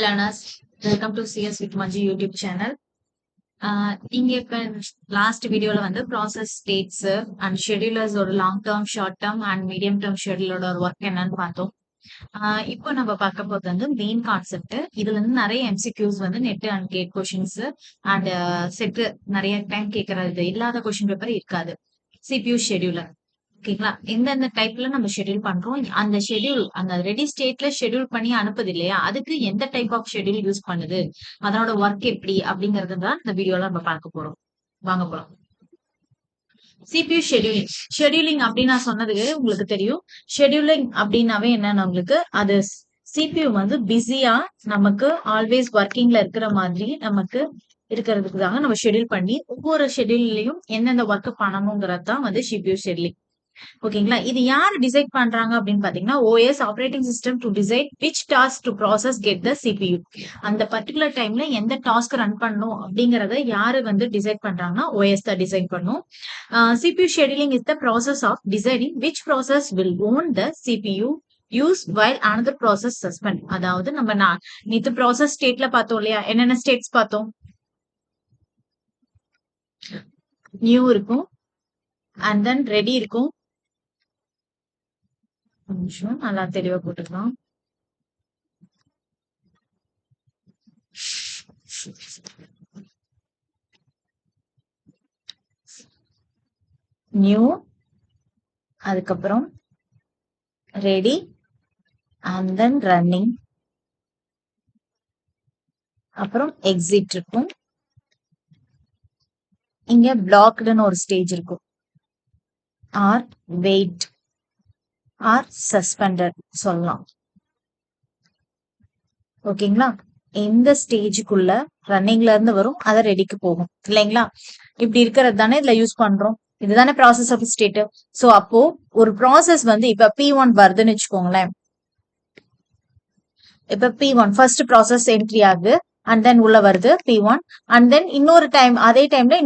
learners, welcome to CS with Manju YouTube channel. இங்க இப்ப last வீடியோல வந்து ப்ராசஸ் ஸ்டேட்ஸ் அண்ட் ஷெட்யூலர்ஸ் ஒரு long term, short term and medium term ஷெட்யூலோட ஒரு ஒர்க் என்னன்னு பார்த்தோம். இப்போ நம்ம பார்க்க போது வந்து மெயின் கான்செப்ட். இதுல இருந்து நிறைய எம்சிக்யூஸ் வந்து NET and GATE questions and SET நிறைய டைம் கேட்கறது இல்லாத கொஸ்டின் பேப்பர் இருக்காது. சிபியூ ஷெட்யூலர் ஓகேங்களா, எந்தெந்த டைப்ல நம்ம ஷெட்யூல் பண்றோம், அந்த ஷெட்யூல் அந்த ரெடி ஸ்டேட்ல ஷெட்யூல் பண்ணி அனுப்புது இல்லையா, அதுக்கு எந்த டைப் ஆஃப் ஷெட்யூல் யூஸ் பண்ணுது, அதனோட ஒர்க் எப்படி அப்படிங்கறது தான் இந்த வீடியோல நம்ம பார்க்க போறோம். வாங்க போறோம். CPU scheduling. ஷெட்யூலிங் அப்படின்னு நான் சொன்னது உங்களுக்கு தெரியும். ஷெட்யூலிங் அப்படின்னாவே என்னன்னு உங்களுக்கு, அது சிபியூ வந்து பிஸியா நமக்கு ஆல்வேஸ் ஒர்க்கிங்ல இருக்கிற மாதிரி நமக்கு இருக்கிறதுக்காக நம்ம ஷெட்யூல் பண்ணி ஒவ்வொரு ஷெட்யூல்லையும் எந்தெந்த ஒர்க் பண்ணணுங்கிறது தான் வந்து சிபியூ ஷெட்யூலிங். ஓகேங்களா, இது யார் டிசைட் பண்றாங்க அப்படின்னு பாத்தீங்கன்னா, OS operating system to decide which task to process get the CPU. அந்த பர்டிகுலர் டைம்ல எந்த டாஸ்க் ரன் பண்ணும் அப்படிங்கறத யாரு வந்து டிசைட் பண்றாங்கன்னா OS தான் டிசைட் பண்ணும். CPU scheduling is the process of deciding which process will own the CPU use while another process suspend. அதாவது நம்ம நேத்து ப்ராசஸ் ஸ்டேட்ல பார்த்தோம் இல்லையா, என்னென்ன ஸ்டேட்ஸ் பார்த்தோம். நியூ இருக்கும் அண்ட் தென் ரெடி இருக்கும். நிமிஷம் நல்லா தெளிவா போட்டுக்கலாம். நியூ, அதுக்கப்புறம் ரெடி அண்ட் தென் ரன்னிங், அப்புறம் எக்ஸிட் இருக்கும். இங்க பிளாக்டுன்னு ஒரு ஸ்டேஜ் இருக்கும். ஆர் வெயிட் ஆர் சஸ்பெண்டட் சொல்லலாம். ஓகேங்களா, இந்த ஸ்டேஜுக்குள்ள ரன்னிங்ல இருந்து வரும், அதை ரெடிக்கு போகும் இல்லைங்களா. இப்படி இருக்கிறது தானே இதுல யூஸ் பண்றோம். இதுதானே ப்ராசஸ் ஆஃப் ஸ்டேட். சோ அப்போ ஒரு ப்ராசஸ் வந்து இப்ப P1 வருதுன்னு வச்சுக்கோங்களேன். இப்ப P1 ஃபர்ஸ்ட் ப்ராசஸ் என்ட்ரி ஆகுது அண்ட் தென் உள்ள வருது P1 அண்ட் தென் இன்னொரு டைம் அதே டைம்ல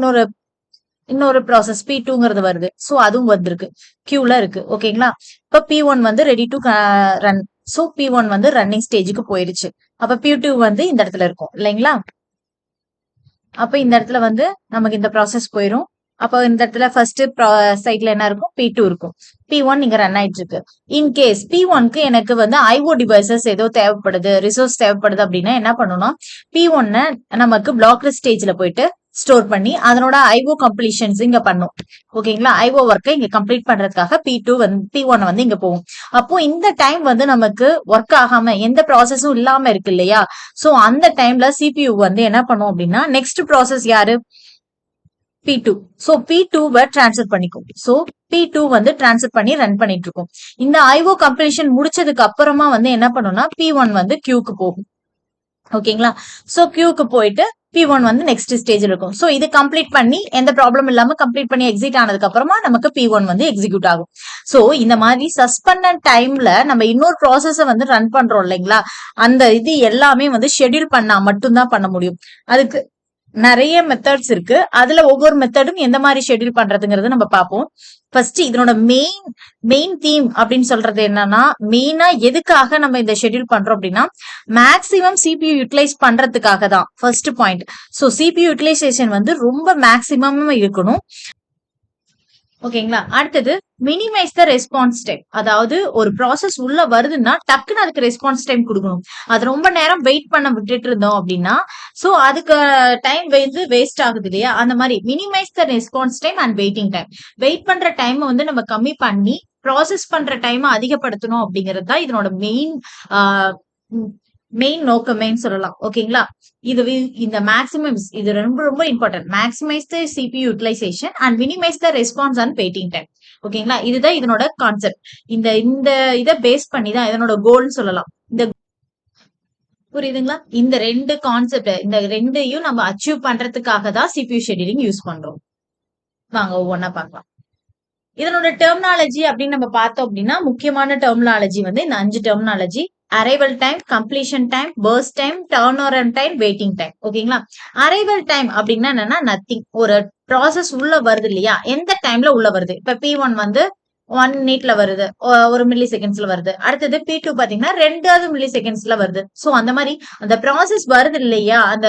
இன்னொரு ப்ராசஸ் P2ங்கிறது வருது. சோ அதுவும் வந்திருக்கு, கியூல இருக்கு. ஓகேங்களா, இப்ப P1 வந்து ready to run. So P1 வந்து ரன்னிங் ஸ்டேஜுக்கு போயிருச்சு. அப்ப P2 வந்து இந்த இடத்துல இருக்கும் இல்லைங்களா. அப்ப இந்த இடத்துல வந்து நமக்கு இந்த ப்ராசஸ் போயிரும். அப்ப இந்த இடத்துல ஃபர்ஸ்ட் சைட்ல என்ன இருக்கும், P2 இருக்கும். P1 இங்க ரன் ஆயிட்டு இருக்கு. இன்கேஸ் P1க்கு எனக்கு வந்து IO டிவைசஸ் ஏதோ தேவைப்படுது, ரிசோர்ஸ் தேவைப்படுது அப்படின்னா என்ன பண்ணணும், P1 நமக்கு பிளாக்டு ஸ்டேஜ்ல போயிட்டு ஸ்டோர் பண்ணி அதனோட IO கம்ப்ளீஷன்ஸ் இங்க பண்ணும். ஓகேங்களா, IO ஒர்க்கை இங்க கம்ப்ளீட் பண்றதுக்காக P1 வந்து இங்க போகும். அப்போ இந்த டைம் வந்து நமக்கு ஒர்க் ஆகாம எந்த ப்ராசஸும் இல்லாம இருக்கு இல்லையா. சோ அந்த டைம்ல CPU வந்து என்ன பண்ணும் அப்படின்னா, நெக்ஸ்ட் ப்ராசஸ் யாரு, P2. சோ P2 டிரான்ஸ்ஃபர் பண்ணிக்கும். சோ P2 வந்து டிரான்ஸ்ஃபர் பண்ணி ரன் பண்ணிட்டு இருக்கும். இந்த IO கம்ப்ளீஷன் முடிச்சதுக்கு அப்புறமா வந்து என்ன பண்ணும்னா P1 வந்து கியூக்கு போகும். ஓகேங்களா, சோ கியூக்கு போயிட்டு P1 வந்து நெக்ஸ்ட் ஸ்டேஜ்ல இருக்கும். சோ இது கம்ப்ளீட் பண்ணி எந்த ப்ராப்ளம் இல்லாம கம்ப்ளீட் பண்ணி எக்ஸிட் ஆனதுக்கு அப்புறமா நமக்கு P1 வந்து எக்ஸிக்யூட் ஆகும். சோ இந்த மாதிரி சஸ்பெண்ட் டைம்ல நம்ம இன்னொரு ப்ராசஸ வந்து ரன் பண்றோம் இல்லைங்களா, அந்த இது எல்லாமே வந்து ஷெட்யூல் பண்ணா மட்டும்தான் பண்ண முடியும். அதுக்கு நிறைய மெத்தட்ஸ் இருக்கு. அதுல ஒவ்வொரு மெத்தடும் எந்த மாதிரி ஷெட்யூல் பண்றதுங்கிறது நம்ம பார்ப்போம். ஃபர்ஸ்ட் இதனோட மெயின் தீம் அப்படின்னு சொல்றது என்னன்னா, மெயினா எதுக்காக நம்ம இந்த ஷெட்யூல் பண்றோம் அப்படின்னா, மேக்சிமம் CPU யூட்டிலைஸ் பண்றதுக்காக தான் first point. So CPU utilisation வந்து ரொம்ப மேக்சிமம் இருக்கணும். ஓகேங்களா, அடுத்தது மினிமைஸ் த ரெஸ்பான்ஸ் டைம். அதாவது ஒரு ப்ராசஸ் உள்ள வருதுன்னா டக்குன்னு அதுக்கு ரெஸ்பான்ஸ் டைம் கொடுக்கணும். அது ரொம்ப நேரம் வெயிட் பண்ண விட்டுட்டு இருந்தோம் அப்படின்னா சோ அதுக்கு டைம் வந்து வேஸ்ட் ஆகுது இல்லையா. அந்த மாதிரி minimise the response time and waiting time. Wait பண்ற டைம் வந்து நம்ம கம்மி பண்ணி ப்ராசஸ் பண்ற டைம் அதிகப்படுத்தணும் அப்படிங்கிறது தான் இதனோட மெயின் நோக்கமே சொல்லலாம். ஓகேங்களா, இந்த மேக்ஸிமம் இது ரொம்ப ரொம்ப important. Maximise the CPU utilisation and minimise the response and waiting time. ஓகேங்களா, இதுதான் இதனோட கான்செப்ட். இந்த இதை பேஸ் பண்ணி தான் இதனோட கோல்னு சொல்லலாம். புரியுதுங்களா, இந்த ரெண்டு கான்செப்ட், இந்த ரெண்டையும் நம்ம அச்சீவ் பண்றதுக்காக தான் CPU ஷெட்யூலிங் யூஸ் பண்றோம். வாங்க ஒவ்வொன்னா பார்க்கலாம். இதனோட டெர்மினாலஜி அப்படின்னு நம்ம பார்த்தோம் அப்படின்னா, முக்கியமான டெர்மினாலஜி வந்து இந்த 5 terminology. Arrival time, completion time, burst time, turn over time, waiting time. ஓகேங்களா, அரைவல் டைம் அப்படின்னா என்னன்னா நத்திங். ஒரு ப்ராசஸ் உள்ள வருது இல்லையா, எந்த டைம்ல உள்ள வருது. இப்ப P1 வந்து 1 மினிட்ல வருது, 1 மில்லி செகண்ட்ஸ்ல வருது. அடுத்தது P2 பாத்தீங்கன்னா 2 மில்லி செகண்ட்ஸ்ல வருது. சோ அந்த மாதிரி அந்த ப்ராசஸ் வருது இல்லையா, அந்த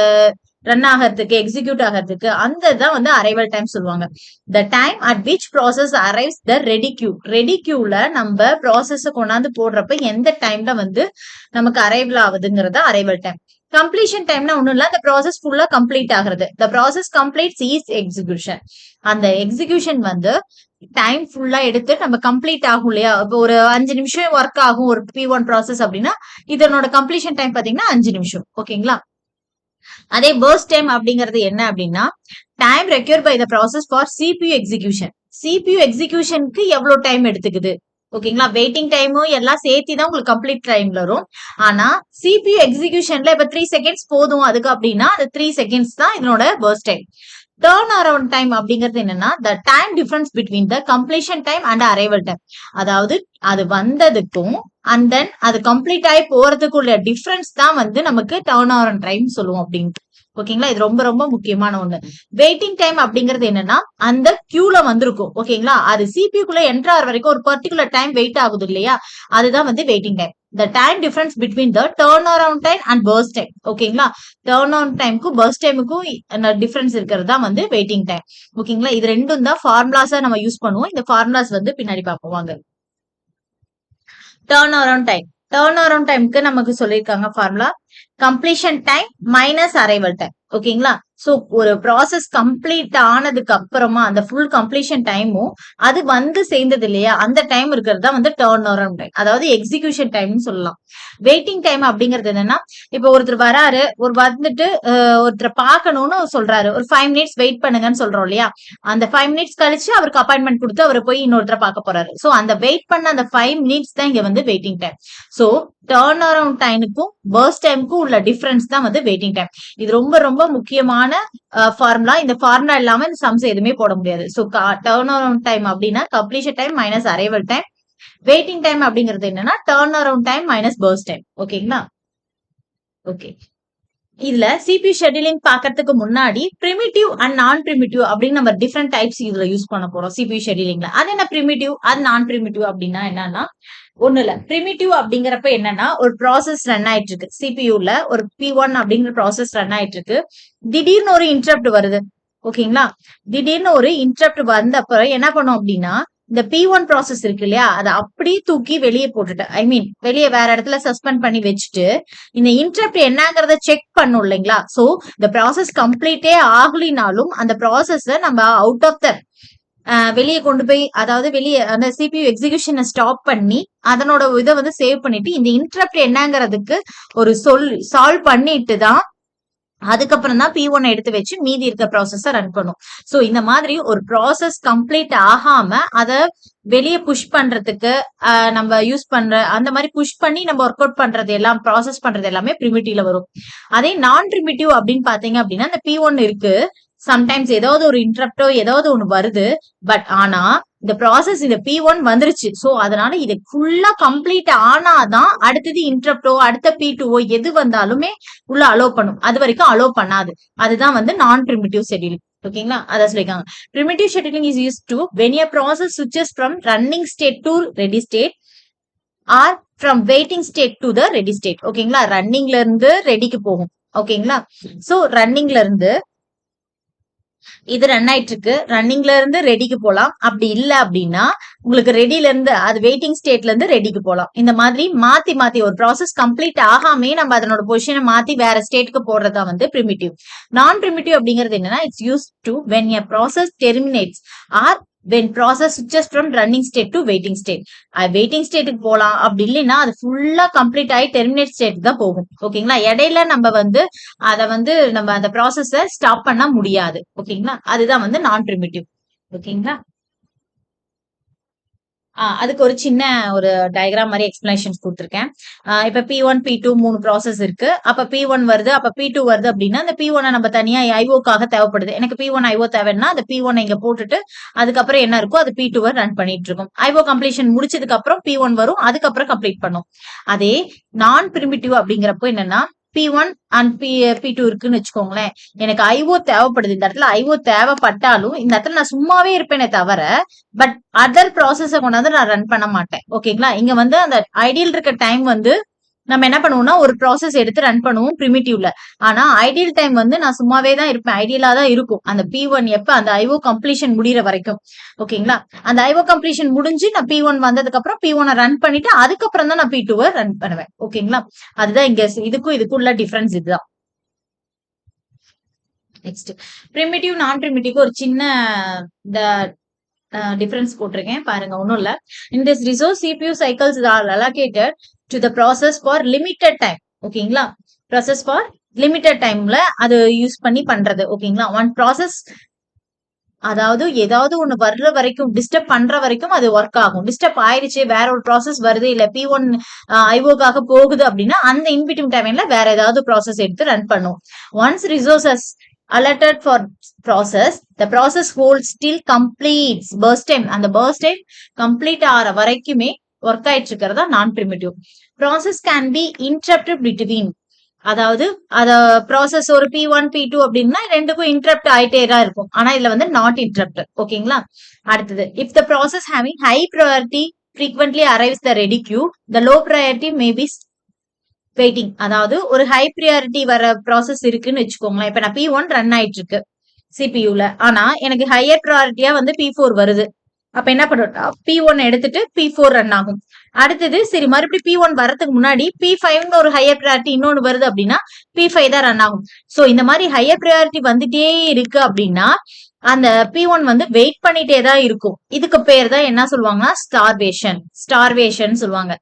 ரன் ஆகிறதுக்கு, எக்ஸிக்யூட் ஆகிறதுக்கு, அந்த தான் வந்து அரைவல் டைம் சொல்லுவாங்க. The time at which process arrives the ready queue. Ready கியூல நம்ம ப்ராசஸ் கொண்டாந்து போடுறப்ப எந்த டைம்ல வந்து நமக்கு அரைவல் ஆகுதுங்கிறத அரைவல் டைம். கம்ப்ளீஷன் டைம்னா ஒண்ணும் இல்ல, அந்த ப்ராசஸ் ஃபுல்லா கம்ப்ளீட் ஆகுறது. The process completes is execution. அந்த எக்ஸிகியூஷன் வந்து டைம் ஃபுல்லா எடுத்து நம்ம கம்ப்ளீட் ஆகும் இல்லையா. இப்போ ஒரு 5 நிமிஷம் ஒர்க் ஆகும் ஒரு P1 ப்ராசஸ் அப்படின்னா இதனோட கம்ப்ளீஷன் டைம் பாத்தீங்கன்னா 5 நிமிஷம். ஓகேங்களா. அதே பர்ஸ்ட் டைம் அப்படிங்கிறது என்ன அப்படின்னா time require by the process for CPU execution. CPU எக்ஸிகியூஷனுக்கு எவ்வளவு டைம் எடுத்துக்குது. ஓகேங்களா. வெயிட்டிங் டைமும் எல்லாம் சேர்த்து தான் உங்களுக்கு கம்ப்ளீட் டைம் வரும். ஆனா CPU எக்ஸிகியூஷன்ல இப்ப 3 செகண்ட்ஸ் போதும் அதுக்கு அப்படின்னா அந்த 3 செகண்ட்ஸ் தான் இதனோட burst time. Turn around time அப்படிங்கிறது என்னன்னா the time difference between the completion time and arrival time. அதாவது அது வந்ததுக்கும் அண்ட் தென் அது கம்ப்ளீட் ஆகி போறதுக்குள்ள டிஃபரன்ஸ் தான் வந்து நமக்கு டர்ன் அரவுண்ட் டைம் சொல்லுவோம் அப்படின்ட்டு. ஓகேங்களா. இது ரொம்ப ரொம்ப முக்கியமான ஒண்ணு. வெயிட்டிங் டைம் அப்படிங்கிறது என்னன்னா அந்த கியூல வந்திருக்கும். ஓகேங்களா. அது சிபிக்குள்ள என்டர் ஆகிற வரைக்கும் ஒரு பர்டிகுலர் டைம் வெயிட் ஆகுது இல்லையா, அதுதான் வந்து waiting time. The time difference between the turnaround time and burst time. ஓகேங்களா. turnaround timeக்கும் burst timeக்கும் டிஃபரன்ஸ் இருக்கிறது தான் வந்து வெயிட்டிங் டைம். ஓகேங்களா. இது ரெண்டும் தான் ஃபார்முலாஸா நம்ம யூஸ் பண்ணுவோம். இந்த ஃபார்முலாஸ் வந்து பின்னாடி பார்ப்போம் வாங்க. turnaround time. turnaround timeக்கு நமக்கு சொல்லியிருக்காங்க formula completion time minus arrival time. ஓகேங்களா. சோ ஒரு ப்ராசஸ் கம்ப்ளீட் ஆனதுக்கு அப்புறமா அந்த ஃபுல் கம்ப்ளீஷன் டைமும் அது வந்து சேர்ந்தது இல்லையா, அந்த டைம் இருக்கிறது தான் வந்து டர்ன் அரவுண்ட் டைம், அதாவது எக்ஸிகியூஷன் டைம்னு சொல்லலாம். வெயிட்டிங் டைம் அப்படிங்கிறது என்னன்னா இப்ப ஒருத்தர் வராரு, ஒரு வந்துட்டு ஒருத்தரை பார்க்கணும்னு சொல்றாரு, ஒரு 5 மினிட்ஸ் வெயிட் பண்ணுங்கன்னு சொல்றோம் இல்லையா, அந்த 5 மினிட்ஸ் கழிச்சு அவருக்கு அப்பாயின்மெண்ட் கொடுத்து அவர் போய் இன்னொருத்தரை பார்க்க போறாரு. சோ அந்த வெயிட் பண்ண அந்த 5 மினிட்ஸ் தான் இங்க வந்து waiting time. So turn around டைமுக்கும் பர்ஸ்ட் டைமுக்கும் உள்ள டிஃபரன்ஸ் தான் வந்து வெயிட்டிங் டைம். இது ரொம்ப ரொம்ப முக்கியமான ஃபார்முலா. இந்த ஃபார்முலா இல்லாம இந்த சம்ஸ் எதுவுமே போட முடியாது. சோ டர்ன் அரவுண்ட் டைம் அப்படின்னா completion time minus arrival time. Waiting time அப்படிங்கிறது என்னன்னா turn around time minus burst time. ஓகேங்களா. ஓகே. இதுல CPU ஷெட்யூலிங் பாக்கிறதுக்கு முன்னாடி பிரிமிட்டிவ் அண்ட் நான் பிரிமிட்டிவ் அப்படின்னு நம்ம டிஃபரெண்ட் டைப்ஸ் இதுல யூஸ் பண்ண போறோம் CPU ஷெட்யூலிங்ல. அது என்ன பிரிமிட்டிவ், அது நான் பிரிமிட்டிவ் அப்படின்னா என்னன்னா ஒண்ணு இல்ல. பிரிமிட்டிவ் அப்படிங்கிறப்ப என்னன்னா ஒரு ப்ராசஸ் ரன் ஆயிட்டு இருக்கு சிபியூல, ஒரு P1 அப்படிங்கிற ப்ராசஸ் ரன் ஆயிட்டு இருக்கு. திடீர்னு ஒரு இன்டரப்ட் வருது. ஓகேங்களா. திடீர்னு ஒரு இன்டரப்ட் வந்தப்ப என்ன பண்ணும் அப்படின்னா இந்த P1 ப்ராசஸ் இருக்கு இல்லையா, அதை அப்படியே தூக்கி வெளியே போட்டுட்டு, ஐ மீன் வெளியே வேற இடத்துல சஸ்பெண்ட் பண்ணி வச்சுட்டு இந்த இன்டரப்ட் என்னங்கறத செக் பண்ணும் இல்லைங்களா. சோ இந்த ப்ராசஸ் கம்ப்ளீட்டே ஆகலினாலும் அந்த ப்ராசஸ் நம்ம அவுட் ஆஃப் த வெளியே கொண்டு போய், அதாவது வெளியே அந்த CPU எக்ஸிகியூஷனை ஸ்டாப் பண்ணி அதனோட இதை வந்து சேவ் பண்ணிட்டு இந்த இன்டரப்ட் என்னங்கிறதுக்கு ஒரு சால்வ் பண்ணிட்டு தான் அதுக்கப்புறம் தான் P1 எடுத்து வச்சு மீதி இருக்க ப்ராசஸ ரன் பண்ணும். சோ இந்த மாதிரி ஒரு ப்ராசஸ் கம்ப்ளீட் ஆகாம அதை வெளியே புஷ் பண்றதுக்கு நம்ம யூஸ் பண்ற அந்த மாதிரி புஷ் பண்ணி நம்ம ஒர்க் அவுட் பண்றது எல்லாம், ப்ராசஸ் பண்றது எல்லாமே பிரிமிட்டிவ்ல வரும். அதே நான் பிரிமிட்டிவ் அப்படின்னு பாத்தீங்க அப்படின்னா இந்த P1 இருக்கு, சம்டைம்ஸ் ஏதாவது ஒரு இன்டரப்டோ ஏதாவது ஒண்ணு வருது, பட் ஆனா இந்த ப்ராசஸ் இந்த P1 வந்துருச்சு. சோ அதனால இது ஃபுல்லா கம்ப்ளீட் ஆனாதான் அடுத்தது இன்டரப்டோ அடுத்த P2ஓ எது வந்தாலுமே உள்ள அலோவ் பண்ணும். அது வரைக்கும் அலோவ் பண்ணாது. அதுதான் வந்து நான் பிரிமிட்டிவ் ஷெட்யூலிங். ஓகேங்களா. அதான் சொல்லிருக்காங்க. Primitive scheduling is used to when a process switches from running state to ready state or from waiting state to the ready state. ஓகேங்களா. ரன்னிங்ல இருந்து ரெடிக்கு போகும். ஓகேங்களா. சோ ரன்னிங்ல இருந்து இது ரன் ஆயிட்டு இருக்கு, ரன்னிங்ல இருந்து ரெடிக்கு போலாம். அப்படி இல்ல அப்படின்னா உங்களுக்கு ரெடில இருந்து அது வெயிட்டிங் ஸ்டேட்ல இருந்து ரெடிக்கு போலாம். இந்த மாதிரி மாத்தி மாத்தி ஒரு ப்ராசஸ் கம்ப்ளீட் ஆகாமே நம்ம அதனோட பொசிஷனை மாத்தி வேற ஸ்டேட்க்கு போடுறதா வந்து பிரிமிட்டிவ். நான் பிரிமிட்டிவ் அப்படிங்கிறது என்னன்னா it's use to when a process terminates or when process switches from running state to waiting state. Waiting ஸ்டேட்டுக்கு போலாம், அப்படி இல்லைன்னா அது ஃபுல்லா கம்ப்ளீட் ஆகி டெர்மினேட் ஸ்டேட் தான் போகும். ஓகேங்களா. இடையில நம்ம வந்து அதை வந்து நம்ம அந்த ப்ராசஸ ஸ்டாப் பண்ண முடியாது. ஓகேங்களா. அதுதான் வந்து நான் பிரிமிட்டிவ். ஓகேங்களா. அதுக்கு ஒரு சின்ன ஒரு டயக்ராம் மாதிரி எக்ஸ்பிளனேஷன்ஸ் கொடுத்துருக்கேன். இப்ப P1 P2 3 ப்ராசஸ் இருக்கு. அப்ப P1 வருது, அப்ப P2 வருது அப்படின்னா அந்த P1 நம்ம தனியா ஐஓக்காக தேவைப்படுது. எனக்கு P1 ஐஓ தேவைன்னா அந்த P1 இங்க போட்டுட்டு அதுக்கப்புறம் என்ன இருக்கோ அது P2 ரன் பண்ணிட்டு இருக்கும். ஐஓ கம்ப்ளீஷன் முடிச்சதுக்கு அப்புறம் P1 வரும், அதுக்கப்புறம் கம்ப்ளீட் பண்ணும். அதே நான் பிரிமிட்டிவ் அப்படிங்கிறப்போ என்னன்னா P1 அண்ட் P2 இருக்குன்னு வச்சுக்கோங்களேன். எனக்கு ஐஓ தேவைப்படுது. இந்த இடத்துல ஐஓ தேவைப்பட்டாலும் இந்த இடத்துல நான் சும்மாவே இருப்பேனே தவிர பட் அதர் ப்ராசஸ கொண்டாந்து நான் ரன் பண்ண மாட்டேன். ஓகேங்களா? இங்க வந்து அந்த ஐடியல் இருக்க டைம் வந்து நம்ம என்ன பண்ணுவோம்னா ஒரு ப்ராசஸ் எடுத்து ரன் பண்ணுவோம் பிரிமிட்டிவ்ல. ஆனா ஐடியல் டைம் வந்து நான் சும்மாவே தான் இருப்பேன். ஐடியலா தான் இருக்கும். அந்த P1 எப்ப அந்த ஐஓ கம்ப்ளீஷன் முடியற வரைக்கும். ஓகேங்களா? அந்த ஐஓ கம்ப்ளீஷன் முடிஞ்சு நான் P1 வந்ததுக்கு அப்புறம் P1 ரன் பண்ணிட்டு அதுக்கப்புறம் தான் நான் P2 ரன் பண்ணுவேன். ஓகேங்களா? அதுதான் இங்க இதுக்கும் உள்ள டிஃபரன்ஸ் இதுதான். நெக்ஸ்ட் பிரிமிட்டிவ் நான் பிரிமிட்டிவ் ஒரு சின்ன டிஃபரன்ஸ் போட்டிருக்கேன் பாருங்க. ஒன்றும் இல்ல. In this resource CPU cycles are allocated to the process for limited time. ஓகேங்களா? ப்ராசஸ் ஃபார் லிமிட்டட் டைம்ல அது யூஸ் பண்ணி பண்றது. ஓகேங்களா? ஒன் ப்ராசஸ் அதாவது ஏதாவது ஒண்ணு வர்ற வரைக்கும் டிஸ்டர்ப் பண்ற வரைக்கும் அது ஒர்க் ஆகும். டிஸ்டர்ப் ஆயிடுச்சு வேற ஒரு ப்ராசஸ் வருது இல்ல P1 ஐஓக்காக போகுது அப்படின்னா அந்த இன்பிட்வீன் டைம்ல வேற ஏதாவது ப்ராசஸ் எடுத்து ரன் பண்ணும். Once resources allotted for process, the process holds till completes burst time. அந்த burst time complete ஆற வரைக்குமே ஒர்க் ஆயிட்டு இருக்கிறதா நான் primitive. Process can be interrupted between, அதாவது அத ப்ராசஸ் ஒரு P1 P2 அப்படின்னா ரெண்டுக்கும் இன்டரப்ட் ஆயிட்டே தான் இருக்கும். ஆனா இதுல வந்து நாட் இன்டரப்ட். ஓகேங்களா? அடுத்தது if the process having high priority frequently arrives the ready queue, the low priority may be waiting. அதாவது ஒரு ஹை ப்ரியாரிட்டி வர ப்ராசஸ் இருக்குன்னு வச்சுக்கோங்களேன். இப்ப நான் P1 ரன் ஆயிட்டு இருக்கு சிபியூல. ஆனா எனக்கு ஹையர் ப்ரியாரிட்டியா வந்து P4 வருது. அப்ப என்ன பண்ணுவோம்னா P1 எடுத்துட்டு P4 ரன் ஆகும். அடுத்தது சரி மறுபடியும் P1 வரதுக்கு முன்னாடி P5 ஒரு ஹையர் ப்ரியாரிட்டி இன்னொன்னு வருது அப்படின்னா P5 தான் ரன் ஆகும். சோ இந்த மாதிரி ஹையர் ப்ரியாரிட்டி வந்துட்டே இருக்கு அப்படின்னா அந்த P1 வந்து வெயிட் பண்ணிட்டே தான் இருக்கும். இதுக்கு பேர் தான் என்ன சொல்லுவாங்கன்னா ஸ்டார்வேஷன் சொல்லுவாங்க.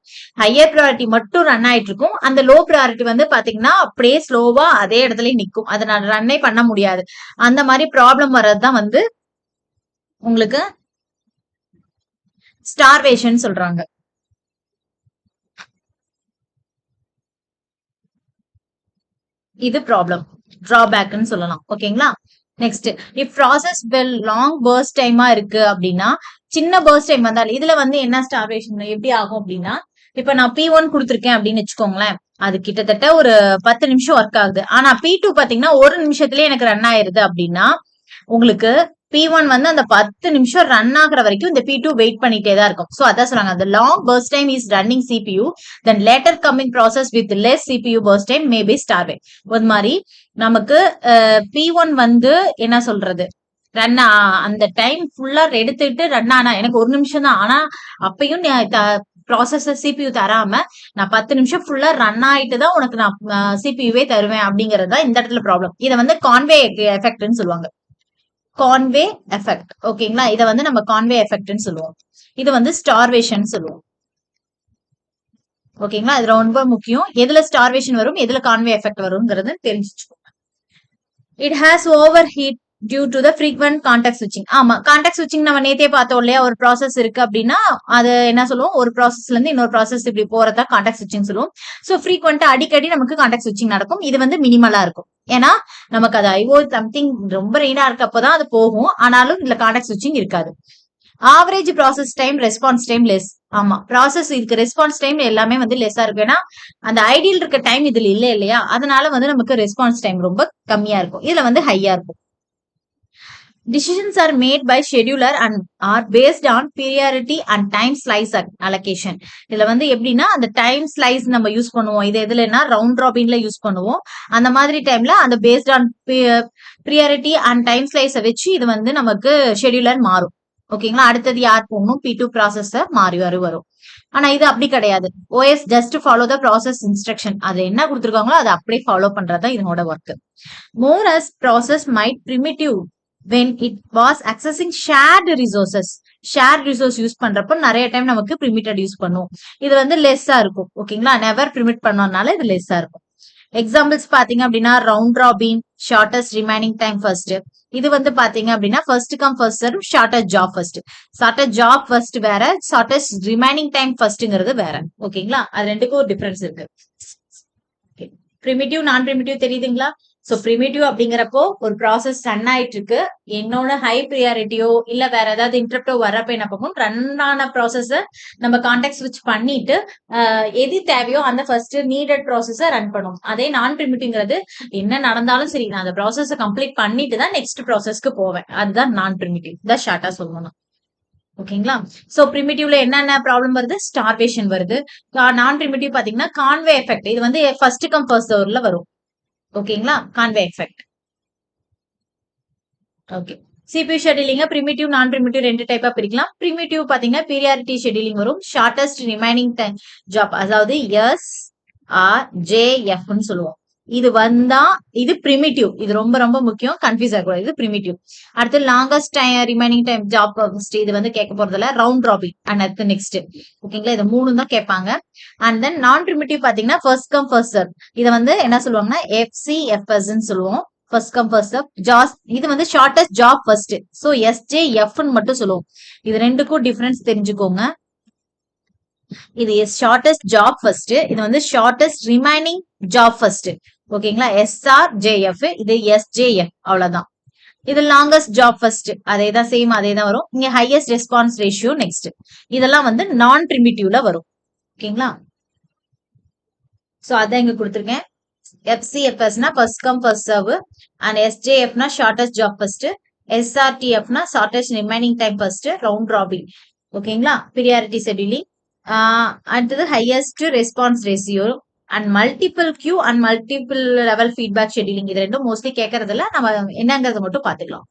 ஹையர் ப்ரியாரிட்டி மட்டும் ரன் ஆயிட்டு இருக்கும். அந்த லோ ப்ரியாரிட்டி வந்து பாத்தீங்கன்னா அப்படியே ஸ்லோவா அதே இடத்துல நிக்கும். அதை நான் ரன்னே பண்ண முடியாது. அந்த மாதிரி ப்ராப்ளம் வர்றதுதான் வந்து உங்களுக்கு ஸ்டார்வேஷன் சொல்றாங்க. இது ப்ராப்ளம் டிராபேக்னு சொல்லலாம். ஓகேங்களா? Next if process well long burst டைமா இருக்கு அப்படின்னா சின்ன பர்ஸ்ட் டைம் வந்தாலும் இதுல வந்து என்ன ஸ்டார்வேஷன் எப்படி ஆகும் அப்படின்னா இப்ப நான் P1 கொடுத்துருக்கேன் அப்படின்னு வச்சுக்கோங்களேன். அது கிட்டத்தட்ட ஒரு 10 நிமிஷம் ஒர்க் ஆகுது. ஆனா P2 பாத்தீங்கன்னா ஒரு நிமிஷத்துலயே எனக்கு ரன் ஆயிருது அப்படின்னா உங்களுக்கு P1 வந்து அந்த 10 நிமிஷம் ரன் ஆகுற வரைக்கும் இந்த P2 வெயிட் பண்ணிட்டே தான் இருக்கும். சோ அதான் சொல்றாங்க the long burst time is running CPU, then later coming process with less CPU burst time may be starving. ஒரு மாதிரி நமக்கு P1 வந்து என்ன சொல்றது ரன் அந்த டைம் ஃபுல்லா எடுத்துட்டு ரன் ஆனா எனக்கு ஒரு நிமிஷம் தான். ஆனா அப்பயும் ப்ராசஸர் CPU தராம நான் 10 நிமிஷம் ஃபுல்லா ரன் ஆயிட்டு தான் உனக்கு நான் CPUவே தருவேன் அப்படிங்கறது தான் இந்த இடத்துல ப்ராப்ளம். இதை வந்து கான்வே எஃபெக்ட்னு சொல்லுவாங்க. Conway effect. ஓகேங்களா? இதை வந்து நம்ம கான்வே எஃபெக்ட்னு சொல்லுவோம். இது வந்து ஸ்டார்வேஷன் சொல்லுவோம். ஓகேங்களா? இது ரொம்ப முக்கியம். எதுல ஸ்டார்வேஷன் வரும் எதுல கான்வே எஃபெக்ட் வரும்ங்கிறது தெரிஞ்சுக்கோங்க. It has overheat due to the frequent contact ஸ்விட்சிங். ஆமா, கான்டாக்ட் ஸ்விட்சிங் நம்ம நேத்தே பார்த்தோம் இல்லையா? ஒரு ப்ராசஸ் இருக்கு அப்படின்னா அது என்ன சொல்லுவோம், ஒரு ப்ராசஸ்ல இருந்து இன்னொரு ப்ராசஸ் இப்படி போறதா கான்டாக்ட் ஸ்விட்சிங் சொல்லுவோம். சோ ஃப்ரீக்வெண்டா அடிக்கடி நமக்கு கான்டாக்ட் ஸ்விட்சிங் நடக்கும். இது வந்து மினிமலா இருக்கும். ஏன்னா நமக்கு அது ஐஓ சம்திங் ரொம்ப ரெயினா இருக்கப்பதான் அது போகும். ஆனாலும் இதுல கான்டாக்ட் ஸ்விட்சிங் இருக்காது. Average process time response time less. ஆமா, ப்ராசஸ் இதுக்கு ரெஸ்பான்ஸ் டைம் எல்லாமே வந்து லெஸ்ஸா இருக்கும். ஏன்னா அந்த ஐடியல் இருக்க டைம் இதுல இல்ல இல்லையா? அதனால வந்து நமக்கு ரெஸ்பான்ஸ் டைம் ரொம்ப கம்மியா இருக்கும். இதுல வந்து ஹையா இருக்கும். Decisions are made by scheduler and are based on priority and time slice allocation. இதுல வந்து எப்படின்னா அந்த டைம் ஸ்லைஸ் நம்ம யூஸ் பண்ணுவோம். இது எதுலன்னா ரவுண்ட் ராபின்ல யூஸ் பண்ணுவோம். அந்த மாதிரி டைம்ல அந்த based on priority and time slice வச்சு இது வந்து நமக்கு ஷெட்யூலர் மாறும். ஓகேங்களா? அடுத்தது யார் போகணும்? P2 ப்ராசஸர் மாறி வரும். ஆனா இது அப்படி கிடையாது. OS just follow the process instruction. அதுல என்ன கொடுத்துருக்காங்களோ அதை அப்படியே ஃபாலோ பண்றதுதான் இதனோட work. More as process might primitive when it was accessing shared resources. Share resource use பண்றப்போ நிறைய டைம் நமக்கு பிரிமிட்டட் யூஸ் பண்ணுவோம். இது வந்து லெஸ்ஸா இருக்கும். ஓகேங்களா? நெவர் பிரிமிட் பண்ணனால இது லெஸ்ஸா இருக்கும். எக்ஸாம்பிள்ஸ் பாத்தீங்க அப்படின்னா round robin, shortest remaining time first. இது வந்து பாத்தீங்க அப்படின்னா first come first serve, shortest job first. Shortest job first வேற, ஷார்டஸ்ட் ரிமைனிங் டைம் ஃபர்ஸ்ட்ங்கிறது வேற. ஓகேங்களா? அது ரெண்டுக்கும் ஒரு டிஃபரன்ஸ் இருக்கு. பிரிமிட்டிவ் நான் பிரிமிட்டிவ் தெரியுதுங்களா? சோ பிரிமிட்டிவ் அப்படிங்கிறப்போ ஒரு ப்ராசஸ் ரன் ஆயிட்டு இருக்கு, என்னோட ஹை ப்ரியாரிட்டியோ இல்ல வேற ஏதாவது இன்டரப்டோ வர்றப்ப என்ன பண்ணும், ரன் ஆன ப்ராசஸ நம்ம கான்டெக்ட் ஸ்விட்ச் பண்ணிட்டு எது தேவையோ அந்த ஃபர்ஸ்ட் நீடட் ப்ராசஸ ரன் பண்ணும். அதே நான் பிரிமிட்டிவ்ங்கிறது என்ன நடந்தாலும் சரி நான் அந்த ப்ராசஸ கம்ப்ளீட் பண்ணிட்டு தான் நெக்ஸ்ட் ப்ராசஸ்க்கு போவேன். அதுதான் நான் பிரிமிட்டிவ். இதான் ஷார்ட்டா சொல்லணும். ஓகேங்களா? சோ பிரிமிட்டிவ்ல என்னென்ன ப்ராப்ளம் வருது? ஸ்டார்வேஷன் வருது. நான் பிரிமிட்டிவ் பாத்தீங்கன்னா கான்வே எஃபெக்ட். இது வந்து ஃபர்ஸ்ட் கம் ஃபர்ஸ்ட் சர்வ்ல வரும். ஓகேங்களா? Convoy effect. ஓகே. CPU ஷெட்யூலிங்க பிரிமிட்டிவ் நான் பிரிமிட்டிவ் ரெண்டு டைப்பா பிரிக்கலாம். பிரிமிட்டிவ் பாத்தீங்கன்னா பீரியாரிட்டி ஷெட்யூலிங் வரும். ஷார்டஸ்ட் ரிமைனிங் டைம் ஜாப், அதாவது SRJF ன்னு சொல்லுவோம். இது வந்தா இது பிரிமிட்டிவ். இது ரொம்ப ரொம்ப முக்கியம், கன்ஃபியூஸ் ஆகக்கூடாது. இது பிரிமிட்டிவ். அடுத்து லாங்கஸ்ட் ரிமைனிங் டைம் ஜாப் இது வந்து கேட்க போறதுல ரவுண்ட் ராபின் அண்ட் அடுத்து நெக்ஸ்ட். ஓகேங்களா? இது மூணு தான் கேட்பாங்க. அண்ட் தென் நான் பிரிமிட்டிவ் பாத்தீங்கன்னா ஃபர்ஸ்ட் கம் ஃபர்ஸ்ட் சர்வ். இதை வந்து என்ன சொல்லுவாங்கன்னா FCFS ன்னு சொல்லுவோம். First come first serve. இது வந்து shortest job first. So SJF ன்னு மட்டும் சொல்லுவோம். இது ரெண்டுக்கும் டிஃபரன்ஸ் தெரிஞ்சுக்கோங்க. இது ஷார்டஸ்ட் ஜாப் ஃபர்ஸ்ட், இது வந்து ஷார்டஸ்ட் ரிமைனிங் ஜாப் ஃபர்ஸ்ட். ஓகேங்களா? SRJF, இது SJF, அவ்வளவுதான். இது லாங்கஸ்ட் ஜாப் ஃபர்ஸ்ட், அதே தான், சேம் அதே தான் வரும். இங்க ஹையஸ்ட் ரெஸ்பான்ஸ் ரேஷியோ நெக்ஸ்ட். இதெல்லாம் வந்து நான் பிரிமிட்டிவ்ல வரும். ஓகேங்களா? சோ அதான் இங்க கொடுத்திருக்கேன். FCFS னா first come first serve, and SJF னா ஷார்டஸ்ட் ஜாப் ஃபர்ஸ்ட், SRTF னா shortest remaining time first, round robin. ஓகேங்களா? Priority scheduling. அடுத்தது highest response ratio and multiple queue and multiple level feedback scheduling. இது ரெண்டும் மோஸ்ட்லி கேட்கறதுல நம்ம என்னங்கறத மட்டும் பாத்துக்கலாம்.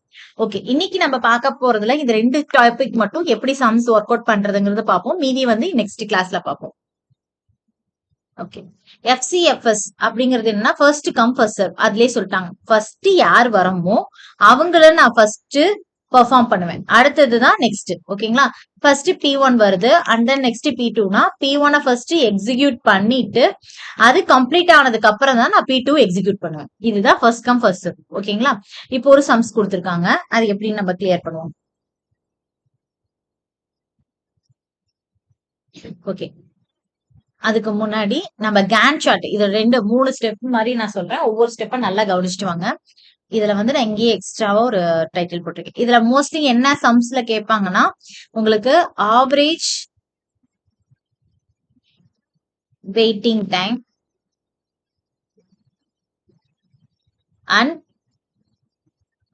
ஓகே, இன்னைக்கு நம்ம பார்க்க போறதுல இந்த ரெண்டு டாபிக் மட்டும் எப்படி சம்ஸ் ஒர்க் அவுட் பண்றதுங்கிறது பார்ப்போம். மீதி வந்து நெக்ஸ்ட் கிளாஸ்ல பார்ப்போம். ஓகே, FCFS அப்படிங்கிறது என்னன்னா ஃபர்ஸ்ட் கம் ஃபர்ஸ்ட் சர்வ். அதுலயே சொல்லிட்டாங்க, ஃபர்ஸ்ட் யார் வரமோ அவங்கள நான் ஃபர்ஸ்ட் பெர்ஃபார்ம் பண்ணுவேன். அடுத்ததுதான் நெக்ஸ்ட். ஓகேங்களா? ஃபர்ஸ்ட் P1 வருது, அண்ட் தென் நெக்ஸ்ட் P2 னா P1 ஃபர்ஸ்ட் எக்ஸிக்யூட் பண்ணிட்டு அது கம்ப்ளீட் ஆனதுக்கு அப்புறம் தான் நான் P2 எக்ஸிக்யூட் பண்ணுவேன். இதுதான் ஃபர்ஸ்ட் கம் ஃபர்ஸ்ட் சர்வ். ஓகேங்களா? இப்போ ஒரு சம்ஸ் கொடுத்திருக்காங்க, அது எப்படி நம்ம கிளியர் பண்ணுவோம். ஓகே, அதுக்கு முன்னாடி நம்ம கேன் சார்ட், இது ரெண்டு மூணு ஸ்டெப் மாதிரி நான் சொல்றேன். ஒவ்வொரு ஸ்டெப்பா நல்லா கவனிச்சுட்டு வாங்க. இதுல வந்து நான் இங்கேயே எக்ஸ்ட்ராவா ஒரு டைட்டில் போட்டிருக்கேன். இதுல மோஸ்ட்லி என்ன சம்ஸ்ல கேட்பாங்கன்னா உங்களுக்கு average waiting time and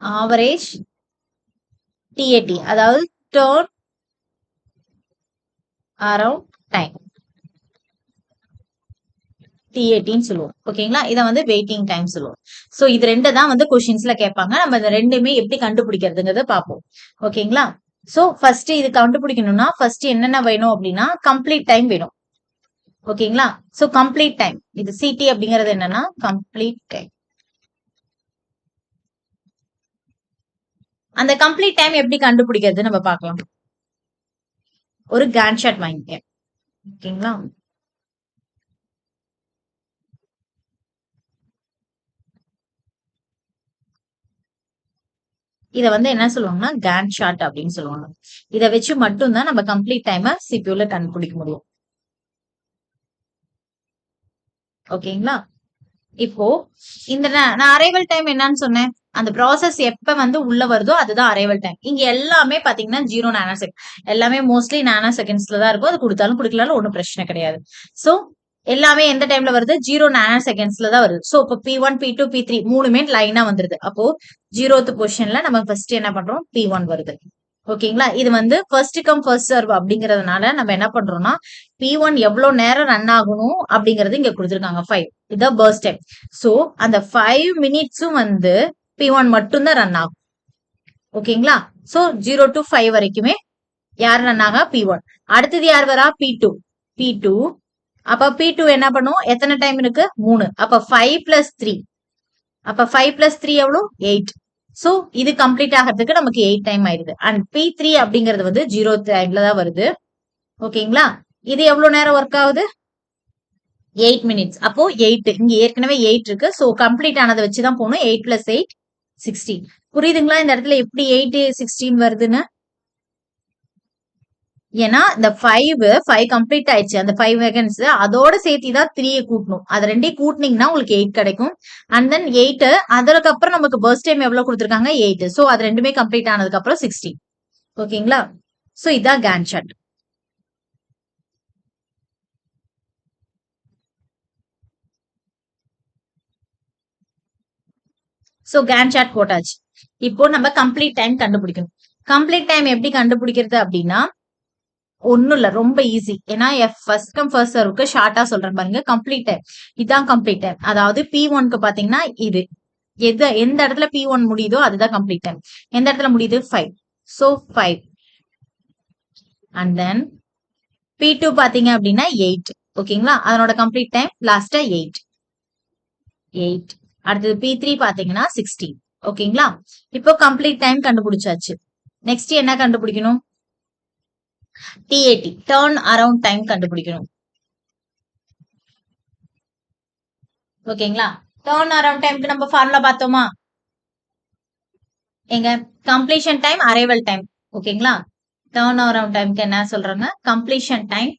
average TAT, அதாவது டர்ன் அரவுண்ட் டைம், TAT சொல்லுவோம். ஓகேங்களா? இதை வந்து வெயிட்டிங் டைம் சொல்லுவோம். சோ இது ரெண்டு தான் வந்து கொஸ்டின்ஸ்ல கேட்பாங்க. நம்ம இந்த ரெண்டுமே எப்படி கண்டுபிடிக்கிறதுங்கிறத பார்ப்போம். ஓகேங்களா? சோ ஃபர்ஸ்ட் இது கண்டுபிடிக்கணும்னா ஃபர்ஸ்ட் என்னென்ன வேணும் அப்படின்னா கம்ப்ளீட் டைம் வேணும். ஓகேங்களா? சோ கம்ப்ளீட் டைம், இது CT அப்படிங்கிறது என்னன்னா கம்ப்ளீட் டைம். அந்த கம்ப்ளீட் டைம் எப்படி கண்டுபிடிக்கிறது நம்ம பார்க்கலாம். ஒரு கேன் சார்ட் வாங்கிக்க. ஓகேங்களா? இத வந்து என்ன சொல்லுவாங்கன்னா கேன் சார்ட் அப்படின்னு சொல்லுவாங்க. இதை வச்சு மட்டும்தான் நம்ம கம்ப்ளீட் டைமை CPUல கண்டுபிடிக்க முடியும். ஓகேங்களா? இப்போ இந்த நான் அரைவல் டைம் என்னன்னு சொன்னேன், அந்த ப்ராசஸ் எப்ப வந்து உள்ள வருதோ அதுதான் அரைவல் டைம். இங்க எல்லாமே பாத்தீங்கன்னா 0 நானோ செகண்ட், எல்லாமே மோஸ்ட்லி நானோ செகண்ட்ஸ்ல தான் இருக்கும். அது கொடுத்தாலும் கொடுக்கலாலும் ஒன்றும் பிரச்சனை கிடையாது. சோ எல்லாமே எந்த டைம்ல வருது, 0 நானோ செகண்ட்ஸ்ல தான் வருது. சோ இப்போ P1 P2 P3 மூணுமே லைனா வந்துருது. அப்போ 0th பொசிஷன்ல நம்ம ஃபர்ஸ்ட் என்ன பண்றோம், P1 வருது. ஓகேங்களா? இது வந்து ஃபர்ஸ்ட் கம் ஃபர்ஸ்ட் சர்வ் அப்படிங்கறதுனால நம்ம என்ன பண்றோம்னா P1 எவ்வளவு நேரம் ரன் ஆகணும் அப்படிங்கறது இங்க கொடுத்திருக்காங்க 5. இதான் பர்ஸ்ட் டைம். சோ அந்த 5 மினிட்ஸும் வந்து P1 மட்டும் தான் ரன் ஆகும். ஓகேங்களா? சோ 0 to 5 வரைக்குமே யார் ரன் ஆகா, P1. அடுத்தது யார் வரா, P2. அப்ப P2 என்ன பண்ணும், எத்தனை டைம் இருக்கு, 3. அப்ப 5 plus 3, அப்ப 5 plus 3 எவ்வளவு, 8. சோ இது கம்ப்ளீட் ஆகிறதுக்கு நமக்கு 8 டைம் ஆயிடுது. அண்ட் P3 அப்படிங்கிறது வந்து 0 டைம்ல தான் வருது. ஓகேங்களா? இது எவ்வளவு நேரம் ஒர்க் ஆகுது, 8 மினிட்ஸ். அப்போ 8, இங்க ஏற்கனவே 8 இருக்கு. சோ கம்ப்ளீட் ஆனதை வச்சுதான் போகணும். 8 plus 8 16. புரியுதுங்களா இந்த இடத்துல எப்படி 8 16 வருதுன்னு? ஏன்னா இந்த 5 கம்ப்ளீட் ஆயிடுச்சு. அந்த 5 வேகன்ஸ் அதோட சேர்த்து தான் 3 கூட்டணும். அது ரெண்டையும் கூட்டினீங்கன்னா உங்களுக்கு 8 கிடைக்கும். அண்ட் தென் 8 அதுக்கப்புறம் நமக்கு பர்ஸ்ட் டைம் எவ்வளவு கொடுத்துருக்காங்க 8. ஸோ அது ரெண்டுமே கம்ப்ளீட் ஆனதுக்கு அப்புறம் 16. ஓகேங்களா? ஸோ இதான் Gantt chart. So Gantt chart போட்டாச்சு. இப்போ நம்ம கம்ப்ளீட் டைம் கண்டுபிடிக்கணும். கம்ப்ளீட் டைம் எப்படி கண்டுபிடிக்கிறது அப்படின்னா ஒன்னும் இல்ல, ரொம்ப ஈஸி. ஏன்னா ஃபர்ஸ்ட் கம் ஃபர்ஸ்ட் சர்வுக்கு ஷார்ட்டா சொல்றேன் பாருங்க. கம்ப்ளீட் டைம் இதான் கம்ப்ளீட் டைம். அதாவது P1க்கு பாத்தீங்கன்னா இது எந்த இடத்துல P1 முடியுதோ அதுதான் கம்ப்ளீட் டைம். எந்த இடத்துல முடியுது 5. ஸோ 5 அண்ட் தென் P2 பாத்தீங்க அப்படின்னா 8. ஓகேங்களா? அதனோட கம்ப்ளீட் டைம் லாஸ்டா 8. அடுத்தது P3 பாத்தீங்கன்னா 16. ஓகேங்களா? இப்போ கம்ப்ளீட் டைம் கண்டுபிடிச்சாச்சு. நெக்ஸ்ட் என்ன கண்டுபிடிக்கணும்? TAT டர்ன் அரவுண்ட் டைம் கண்டுபிடிக்கணும். ஓகேங்களா? டர்ன் அரவுண்ட் டைம்க்கு நம்ம ஃபார்முலா பார்த்தோமா? எங்க கம்ப்ளீஷன் டைம் அரைவல் டைம். ஓகேங்களா? டர்ன் அரவுண்ட் டைம்க்கு என்ன சொல்றாங்க? கம்ப்ளீஷன் டைம்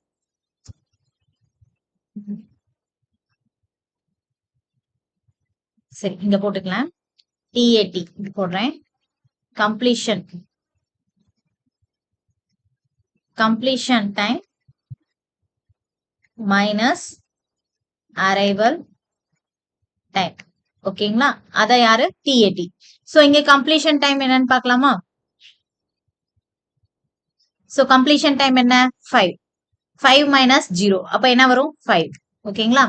சரி இங்க போட்டுக்கலாம். TAT போடுறேன். completion time minus arrival time. ஓகேங்களா? அத யாரு? TAT. சோ இங்க completion time என்னன்னு பார்க்கலாமா? சோ completion time என்ன? 5. 5 minus 0. அப்ப என்ன வரும்? 5. ஓகேங்களா?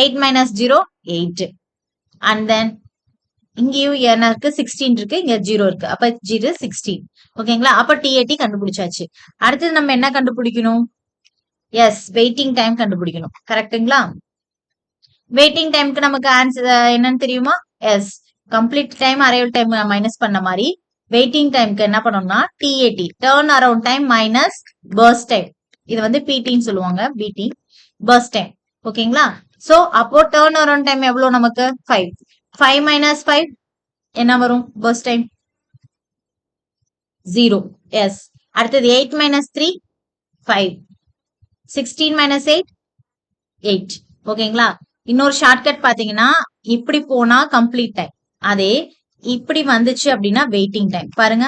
8 minus 0 8. and then இங்கேயும் என்ன இருக்கு? 16 இருக்கு, இங்க 0 இருக்கு. அப்ப 0 16. ஓகேங்களா? அப்ப TAT கண்டுபிடிச்சாச்சு. அடுத்தது நம்ம என்ன கண்டுபிடிக்கணும்? எஸ், வெயிட்டிங் டைம் கண்டுபிடிக்கணும். கரெக்ட்டுங்களா? வெயிட்டிங் டைம்க்கு நமக்கு ஆன்சர் என்னன்னு தெரியுமா? S, complete time arrival time minus பண்ண மாதிரி வெயிட்டிங் டைம்க்கு என்ன பண்ணணும்னா TAT turn around time minus burst time. இது வந்து PTன்னு சொல்லுவாங்க, BT பர்ஸ்ட் டைம். ஓகேங்களா? சோ அப்போ டர்ன் அரவுண்ட் டைம் எவ்வளவு நமக்கு? 5. 5 minus 5 என்ன வரும்? First time 0. எஸ். அடுத்தது 8 minus 3 5. 16 minus 8 8. ஓகேங்களா? இன்னொரு ஷார்ட்கட் பாத்தீங்கன்னா இப்படி போனா கம்ப்ளீட் டைம், அதே இப்படி வந்துச்சு அப்படின்னா வெயிட்டிங் டைம். பாருங்க,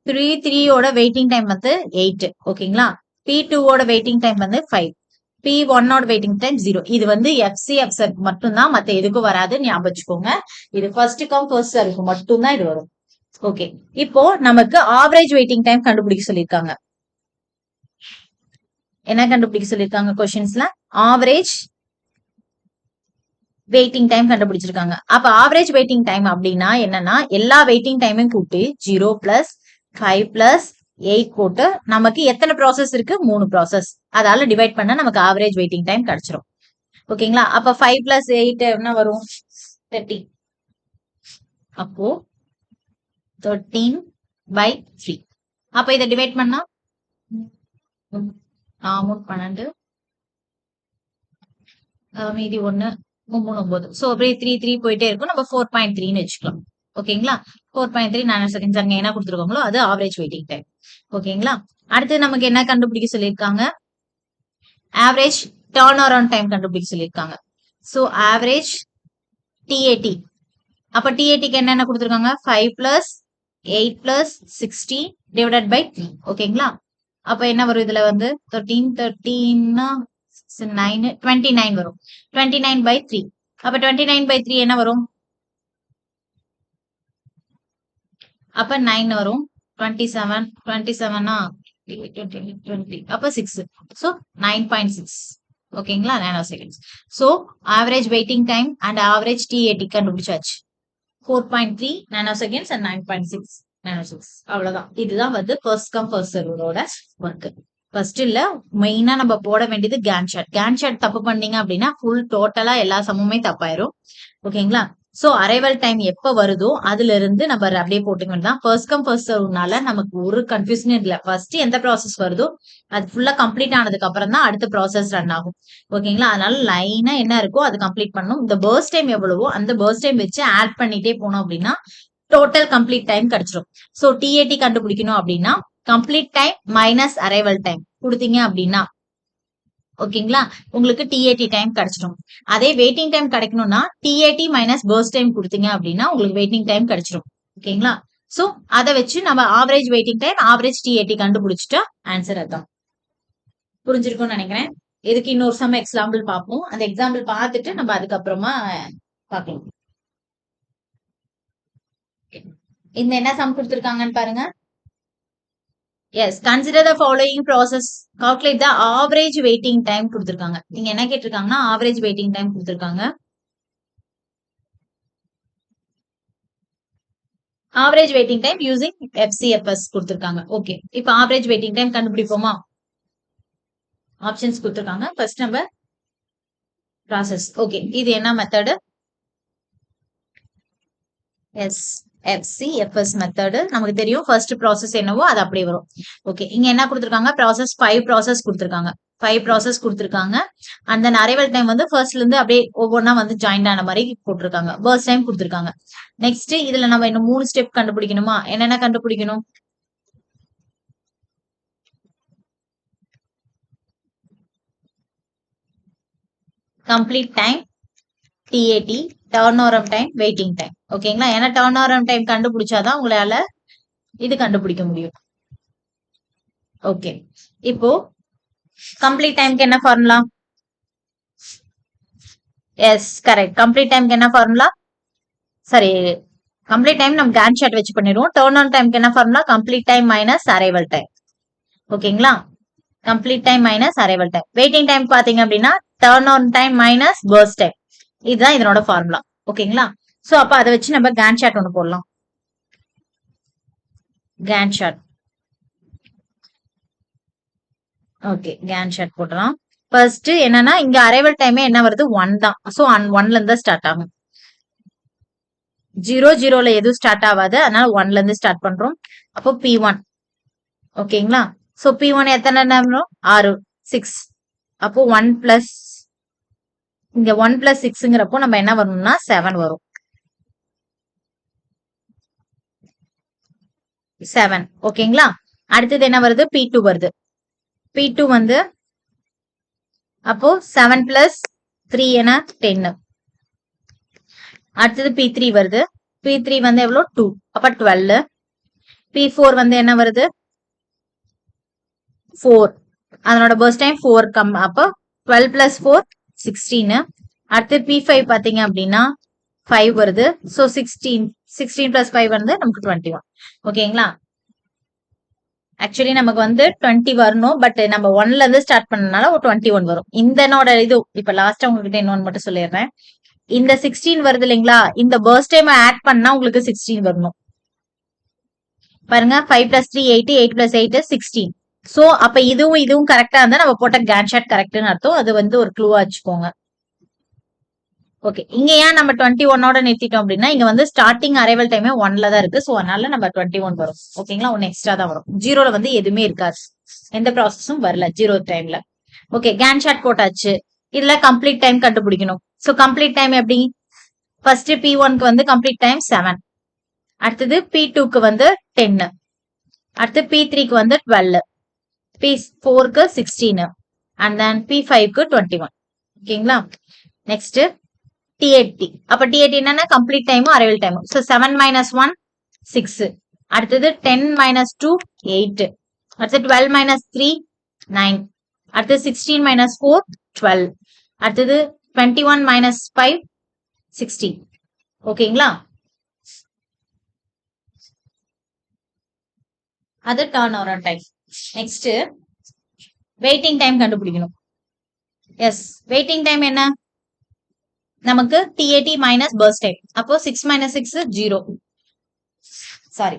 P3 வெயிட்டிங் டைம் வந்து 8. ஓகேங்களா? P2 வெயிட்டிங் டைம் வந்து 5. P1 waiting time 0. இது வந்து FCF மட்டும்தான், மத்த எதுக்கும் வராது, ஞாபகம் வச்சுக்கோங்க. இது ஃபர்ஸ்ட் கம் ஃபர்ஸ்ட் சர்வுக்கு மட்டும்தான் இது வரும். ஓகே, இப்போ நமக்கு ஆவரேஜ் வெயிட்டிங் டைம் கண்டுபிடிக்க சொல்லியிருக்காங்க. என்ன கண்டுபிடிக்க சொல்லியிருக்காங்க கொஸ்டின்ஸ்ல? ஆவரேஜ் வெயிட்டிங் டைம் கண்டுபிடிச்சிருக்காங்க. அப்ப ஆவரேஜ் வெயிட்டிங் டைம் அப்படின்னா என்னன்னா எல்லா வெயிட்டிங் டைமும் கூட்டி 0 plus 5 plus 8 போட்டு நமக்கு எத்தனை ப்ராசஸ் இருக்கு? 3 ப்ராசஸ். அதால டிவைட் பண்ண நமக்கு ஆவரேஜ் வெயிட்டிங் டைம் கிடைச்சிரும். ஓகேங்களா? அப்ப 5 plus 8 என்ன வரும்? 13. அப்போ 13/3. அப்ப இதை டிவைட் பண்ணா 12 மீதி 1 3 சோ அப்படியே 3 3 போயிட்டே இருக்கும். நம்ம 4.3ன்னு வச்சுக்கலாம். ஓகேங்களா? 4.3 நானோ செகண்ட்ஸ் அங்க என்ன கொடுத்துருக்காங்களோ அது ஆவரேஜ் வெயிட்டிங் டைம். ஓகேங்களா? அடுத்து நமக்கு என்ன கண்டுபிடிக்க சொல்லியிருக்காங்க? ஆவரேஜ் டர்ன் அரவுண்ட் டைம் கண்டுபிடிக்க சொல்லியிருக்காங்க. So average TAT. அப்ப TATக்கு என்னென்ன கொடுத்துருக்காங்க? 5 plus 8 plus 60 divided by 3. ஓகேங்களா? அப்ப என்ன வரும்? இதுல வந்து 13 9 29 வரும். 29/3. அப்ப 29/3 என்ன வரும்? அப்ப 9 வரும். 27 20 அப்ப 6. சோ 9.6. ஓகேங்களா? Nanoseconds. So average waiting time and average TAT கண்டுபிடிச்சாச்சு. 4.3 nanoseconds and 9.6 nanoseconds. அவ்வளவுதான். இதுதான் வந்து ஃபர்ஸ்ட் கம் ஃபர்ஸ்ட் சர்வோட ஒர்க். ஃபர்ஸ்ட் இல்ல, மெயினா நம்ம போட வேண்டியது கேன் சார்ட். கேன் சார்ட் தப்பு பண்ணீங்க அப்படின்னா ஃபுல் டோட்டலா எல்லா சமமே தப்பாயிரும். ஓகேங்களா? சோ அரைவல் டைம் எப்ப வருதோ அதுல இருந்து நம்ம அப்படியே போட்டுக்க வேண்டியதான். ஃபர்ஸ்ட் கம் ஃபர்ஸ்ட் சர்வ்னால நமக்கு ஒரு கன்ஃபியூஷன் இல்ல. ஃபர்ஸ்ட் எந்த ப்ராசஸ் வருதோ அது ஃபுல்லா கம்ப்ளீட் ஆனதுக்கு அப்புறம் தான் அடுத்த ப்ராசஸ் ரன் ஆகும். ஓகேங்களா? அதனால லைனா என்ன இருக்கோ அது கம்ப்ளீட் பண்ணணும். இந்த பர்ஸ்ட் டைம் எவ்வளவோ அந்த பர்ஸ்ட் டைம் வச்சு ஆட் பண்ணிட்டே போனோம் அப்படின்னா டோட்டல் கம்ப்ளீட் டைம் கிடைச்சிடும். சோ TAT கண்டுபிடிக்கணும் அப்படின்னா complete time minus arrival time. கொடுத்தீங்க அப்படின்னா ஓகேங்களா உங்களுக்கு டிஏடி டைம் கிடைச்சிடும். அதே வெயிட்டிங் டைம் கிடைக்கணும்னா டிஏடி மைனஸ் பர்ஸ்ட் டைம் கொடுத்தீங்க அப்படின்னா உங்களுக்கு வெயிட்டிங் டைம் கிடைச்சிடும். ஓகேங்களா சோ அதை வச்சு நம்ம average waiting time average TAT கண்டுபிடிச்சிட்டா ஆன்சர் அதான். புரிஞ்சிருக்கும்னு நினைக்கிறேன். இதுக்கு இன்னொரு சம் எக்ஸாம்பிள் பார்ப்போம். அந்த எக்ஸாம்பிள் பார்த்துட்டு நம்ம அதுக்கப்புறமா பார்க்கலாம். இந்த என்ன சம் கொடுத்துருக்காங்கன்னு பாருங்க. Yes consider the following process calculate the average waiting time கொடுத்துருக்காங்க. நீங்க என்ன கேட்டிருக்காங்கன்னா ஆவரேஜ் வெயிட்டிங் டைம் கொடுத்துருக்காங்க. Average waiting time using FCFS கொடுத்துருக்காங்க. ஓகே இப்போ ஆவரேஜ் வெயிட்டிங் டைம் கண்டுபிடிப்போமா? ஆப்ஷன்ஸ் கொடுத்துருக்காங்க. ஃபர்ஸ்ட் நம்ம ப்ராசஸ். ஓகே இது என்ன மெத்தடு? எஸ் FCFS மெத்தடு நமக்கு தெரியும். ஃபர்ஸ்ட் ப்ராசஸ் என்னவோ அது அப்படியே வரும். ஓகே இங்க என்ன கொடுத்துருக்காங்க? ப்ராசஸ் 5 ப்ராசஸ் கொடுத்துருக்காங்க. 5 ப்ராசஸ் கொடுத்துருக்காங்க. அந்த அரைவல் டைம் வந்து ஃபர்ஸ்ட்ல இருந்து அப்படியே ஒவ்வொன்றா வந்து ஜாயின் ஆன மாதிரி போட்டிருக்காங்க. பர்ஸ்ட் டைம் கொடுத்துருக்காங்க. நெக்ஸ்ட் இதுல நம்ம இன்னும் 3 ஸ்டெப் கண்டுபிடிக்கணுமா? என்னென்ன கண்டுபிடிக்கணும்? Complete time, TAD, turn over time, waiting time. ஓகேங்களா ஏன்னா டர்ன் ஓவர் டைம் கண்டுபிடிச்சாதான் உங்களால இது கண்டுபிடிக்க முடியும். ஓகே இப்போ கம்ப்ளீட் டைம்க்கு என்ன ஃபார்முலா? Yes correct. கம்ப்ளீட் டைம்க்கு என்ன ஃபார்முலா? சரி கம்ப்ளீட் டைம் நம்ம கேன் சார்ட் வச்சு பண்ணிடுவோம். டர்ன் ஆன் டைம்க்கு என்ன formula? Complete time minus arrival time. ஓகேங்களா complete time minus arrival time. Waiting time பாத்தீங்க அப்படின்னா turnaround time minus burst time. இதுதான் இதனோட ஃபார்முலா. ஓகேங்களா சோ அப்ப அதை வச்சு நம்ம கேன் சார்ட் ஒன்று போடலாம். Gantt chart. Okay Gantt chart போடலாம். ஃபர்ஸ்ட் என்னன்னா இங்க அரைவல் டைமே என்ன வருது? 1 தான். சோ 1ல இருந்து ஸ்டார்ட் ஆகும். 0 எதுவும் ஸ்டார்ட் ஆகாது. அதனால 1ல இருந்து ஸ்டார்ட் பண்றோம். அப்போ P1 ஓகேங்களா சோ P1 எத்தனை நேரம்? 6 6. அப்போ 1 பிளஸ் இங்க 1 பிளஸ் 6ங்கிறப்போ நம்ம என்ன வரணும்னா 7 வரும். 7 ஓகேங்களா அடுத்தது என்ன வருது? P2 வருது. P2 வந்து அப்போ 7 பிளஸ் 3 என 10. அடுத்தது P3 வருது. P3 வந்து எவ்வளவு? 2. அப்ப 12. P4 வந்து என்ன வருது? 4. அதனோட பர்ஸ்ட் டைம் 4 கம். அப்போ 12 பிளஸ் 4 16. அடுத்து P5 பாத்தீங்க அப்படின்னா 5 வருது. சோ 16 பிளஸ் 5 வந்து நமக்கு 21. ஓகேங்களா ஆக்சுவலி நமக்கு வந்து 20 வரணும். பட் நம்ம 1ல இருந்து ஸ்டார்ட் பண்ணனால ஒரு 21 வரும். இந்தனோட இது இப்ப லாஸ்டா உங்ககிட்ட இன்னொன்னு மட்டும் சொல்லிடுறேன். இந்த 16 வருது இல்லைங்களா? இந்த பர்ஸ்ட் டைம் ஆட் பண்ணா உங்களுக்கு 16 வரணும். பாருங்க 5 பிளஸ் 3 8 8 பிளஸ் 8 16. சோ அப்ப இதுவும் கரெக்டா இருந்தா நம்ம போட்ட கேன் சார்ட் கரெக்ட்னு அர்த்தம். அது வந்து ஒரு க்ளூவா வச்சுக்கோங்க. ஓகே இங்க ஏன் நம்ம 21ஓட நிறுத்திட்டோம் அப்படின்னா இங்க வந்து ஸ்டார்டிங் அரைவல் டைமே 1ல தான் இருக்கு. சோ அதனால நம்ம 21 வரும். ஓகேங்களா 1 எக்ஸ்ட்ரா தான் வரும். 0ல வந்து எதுவுமே இருக்காது. எந்த ப்ராசஸும் வரல 0 டைம்ல. ஓகே கேன் சார்ட் போட்டாச்சு. இதுல கம்ப்ளீட் டைம் கண்டுபிடிக்கணும். சோ கம்ப்ளீட் டைம் எப்படி? ஃபர்ஸ்ட் P1க்கு வந்து கம்ப்ளீட் டைம் 7. அடுத்தது P2க்கு வந்து 10. அடுத்து P3க்கு வந்து 12. P4க்கு 16. அண்ட் தென் P5க்கு 21. ஓகேங்களா நெக்ஸ்ட் டிஏடி. அப்ப டிஏடி என்னன்னா கம்ப்ளீட் டைமும் அரைவல் டைமும். So 7 minus 1 6. அடுத்தது 10 மைனஸ் 2 8. அடுத்து 12 மைனஸ் 3 9. அடுத்து 16 மைனஸ் 4 12. அடுத்தது 21 மைனஸ் 5 16. ஓகேங்களா அது turn over time. Next waiting time கண்டுபிடிக்கணும். எஸ் வெயிட்டிங் டைம் என்ன? நமக்கு டிஏடி மைனஸ் பர்ஸ்ட் டைம். அப்போ 6 minus 6 0. Sorry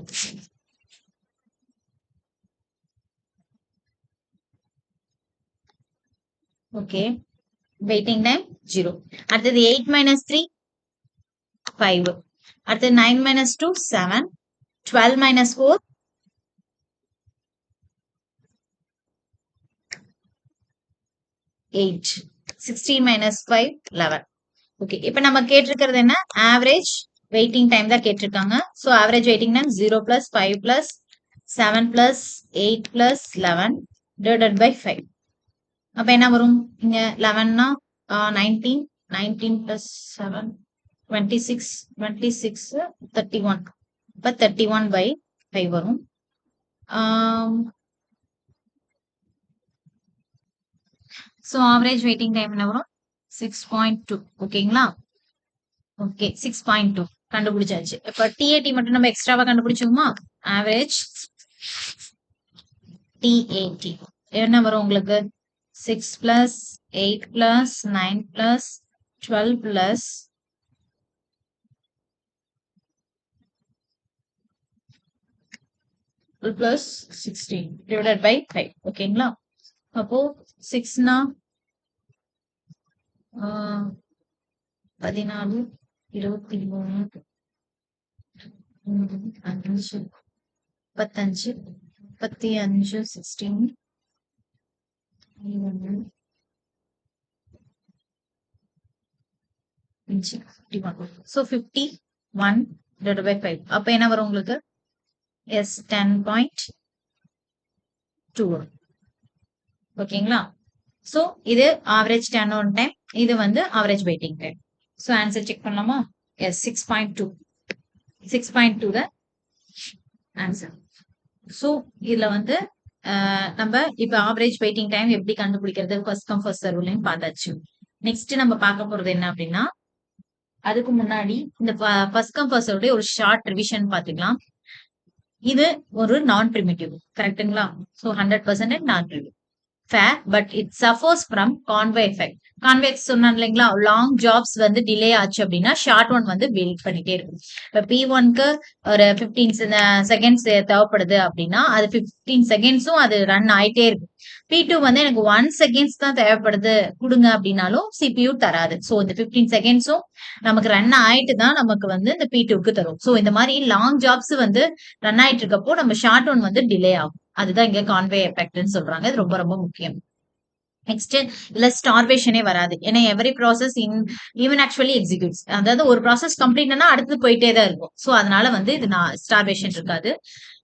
okay waiting time 0. அடுத்தது 8 மைனஸ் 3 5. அடுத்தது 9 மைனஸ் 2 7. 12 மைனஸ் 4 8. 16 மைனஸ் 5 11. ஓகே இப்ப நம்ம கேட்டிருக்கிறது என்ன? ஆவரேஜ் வெயிட்டிங் டைம் தான் கேட்டிருக்காங்க. So average waiting time 0 plus 5 plus 7 plus 8 plus 11 divided by 5. அப்ப என்ன வரும்? இங்க 11னா 19, 19 plus 7, 26, 26, 31. அப்ப 31 by 5 வரும். So average waiting time என்ன வரும்? 6.2. ஓகேங்களா? ஓகே 6.2 கண்டுபிடிச்சாச்சு. இப்ப TAT மட்டும் நம்ம எக்ஸ்ட்ராவா கண்டுபிடிச்சோமா? ஆவரேஜ் TAT என்ன வரும் உங்களுக்கு? 6 plus 8 plus 9 plus 12 plus 16 divided by 5. ஓகேங்களா? அப்போ 6னா 14, 23, 5, 15, 15, 16, 51. So 51 divided by 5. அப்ப என்ன வரும் உங்களுக்கு? Yes, 10.2 வரும். ஓகேங்களா? சோ இது ஆவரேஜ் டர்ன் ஓவர் டைம், இது வந்து average waiting time. So answer check பண்ணலாமா? எஸ் 6.2. 6.2 தான் ஆன்சர். சோ இதுல வந்து நம்ம இப்ப ஆவரேஜ் வெயிட்டிங் டைம் எப்படி கண்டுபிடிக்கிறது ஃபர்ஸ்ட் கம் ஃபர்ஸ்ட் சர்வ்லையும் பார்த்தாச்சு. நெக்ஸ்ட் நம்ம பார்க்க போறது என்ன அப்படின்னா, அதுக்கு முன்னாடி இந்த ஃபர்ஸ்ட் கம் ஃபர்ஸ்ட் சர்வ்ல ஒரு ஷார்ட் ரிவிஷன் பார்த்துக்கலாம். இது ஒரு நான் பிரிமிட்டிவ் கரெக்ட்டுங்களா? சோ 100% நான் primitive. fair, but it suffers from conveyor effect. Convex சொன்னேன் இல்லைங்களா? லாங் ஜாப்ஸ் வந்து டிலே ஆச்சு அப்படின்னா ஷார்ட் ஒன் வந்து வெயிட் பண்ணிட்டே இருக்கும். இப்ப P1க்கு ஒரு 15 செகண்ட்ஸ் தேவைப்படுது அப்படின்னா அது 15 செகண்ட்ஸும் அது ரன் ஆயிட்டே இருக்கும். P2 வந்து எனக்கு 1 செகண்ட்ஸ் தான் தேவைப்படுது கொடுங்க அப்படின்னாலும் CPU தராது. ஸோ இந்த 15 செகண்ட்ஸும் நமக்கு ரன் ஆயிட்டு தான் நமக்கு வந்து இந்த P2க்கு தரும். ஸோ இந்த மாதிரி லாங் ஜாப்ஸ் வந்து ரன் ஆயிட்டு இருக்கப்போ நம்ம ஷார்ட் ஒன் வந்து டிலே ஆகும். அதுதான் இங்க கான்வே எஃபெக்ட்னு சொல்றாங்க. இது ரொம்ப ரொம்ப முக்கியம். நெக்ஸ்ட் இல்ல ஸ்டார்வேஷனே வராது. ஏன்னா every process even actually executes, அதாவது ஒரு ப்ராசஸ் கம்ப்ளீட்னா அடுத்து போயிட்டே தான் இருக்கும். ஸோ அதனால வந்து இது ஸ்டார்வேஷன் இருக்காது.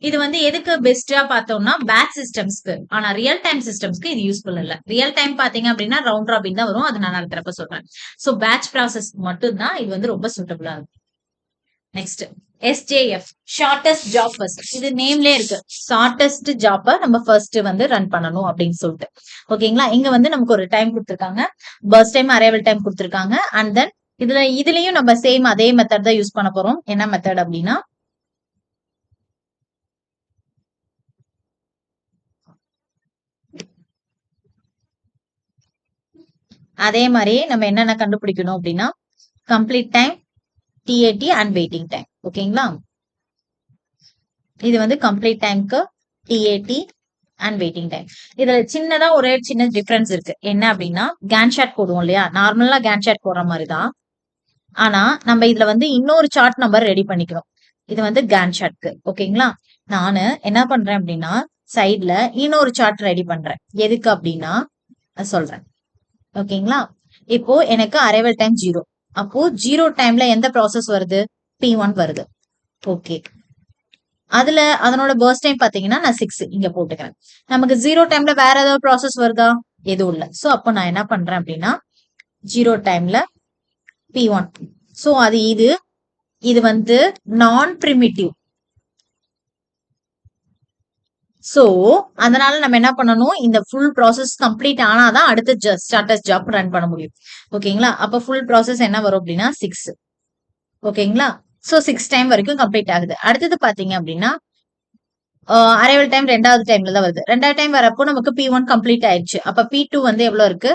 இது வந்து எதுக்கு பெஸ்டா பார்த்தோம்னா பேட்ச் சிஸ்டம்ஸ்க்கு. ஆனா ரியல் டைம் சிஸ்டம்ஸ்க்கு இது யூஸ்ஃபுல் இல்ல. ரியல் டைம் பாத்தீங்க அப்படின்னா ரவுண்ட் ராபின் தான் வரும். அது நான் அடுத்த சொல்றேன். ஸோ பேட்ச் ப்ராசஸ் மட்டும் தான் இது வந்து ரொம்ப சூட்டபிளா இருக்கும். Next SJF shortest job first. இது நேம்லயே இருக்கு, ஷார்டஸ்ட் ஜாப்ப நம்ம ஃபர்ஸ்ட் வந்து ரன் பண்ணணும் அப்படின்னு சொல்லிட்டு. ஓகேங்களா? இங்க வந்து நமக்கு ஒரு டைம் கொடுத்துருக்காங்க, பர்ஸ்ட் டைம் அரைவல் டைம் கொடுத்துருக்காங்க. அண்ட் தென் இதுலயும் நம்ம சேம் அதே மெத்தட் தான் யூஸ் பண்ண போறோம். என்ன மெத்தட் அப்படின்னா, அதே மாதிரி நம்ம என்னென்ன கண்டுபிடிக்கணும் அப்படின்னா complete time, TAT and waiting time. ஓகேங்களா? இது வந்து கம்ப்ளீட் டைம்க்கு TAT அண்ட் வெயிட்டிங் டைம். இதுல சின்னதா ஒரே சின்ன டிஃபரன்ஸ் இருக்கு. என்ன அப்படின்னா கேன் சார்ட் போடுவோம் இல்லையா? நார்மலா கேன் சார்ட் போடுற மாதிரிதான். ஆனா நம்ம இதுல வந்து இன்னொரு சார்ட் நம்பர் ரெடி பண்ணிக்கிறோம். இது வந்து கேன் சார்ட்க்கு. ஓகேங்களா? நானு என்ன பண்றேன் அப்படின்னா சைட்ல இன்னொரு சார்ட் ரெடி பண்றேன். எதுக்கு அப்படின்னா சொல்றேன். ஓகேங்களா? இப்போ எனக்கு அரைவல் டைம் 0. அப்போ 0 டைம்ல எந்த ப்ராசஸ் வருது? P1 வருது. ஓகே, அதுல அதனோட பர்ஸ்ட் டைம் பாத்தீங்கன்னா நான் 6 இங்க போட்டுக்கிறேன். நமக்கு 0 டைம்ல வேற ஏதாவது ப்ராசஸ் வருதா? எதுவும் இல்ல. சோ அப்ப நான் என்ன பண்றேன் அப்படின்னா 0 டைம்ல P1. சோ அது இது வந்து நான் பிரிமிட்டிவ். சோ அதனால நம்ம என்ன பண்ணணும், இந்த ஃபுல் ப்ராசஸ் கம்ப்ளீட் ஆனாதான் அடுத்த ஸ்டார்டஸ் ஜாப் ரன் பண்ண முடியும். ஓகேங்களா? அப்ப ஃபுல் ப்ராசஸ் என்ன வரும் அப்படின்னா 6. ஓகேங்களா? சோ 6 டைம் வரைக்கும் கம்ப்ளீட் ஆகுது. அடுத்தது பாத்தீங்க அப்படின்னா அரைவல் டைம் 2வது டைம்ல தான் வருது. 2வது டைம் வரப்போ நமக்கு P1 கம்ப்ளீட் ஆயிடுச்சு. அப்ப P2 வந்து எவ்வளவு இருக்கு?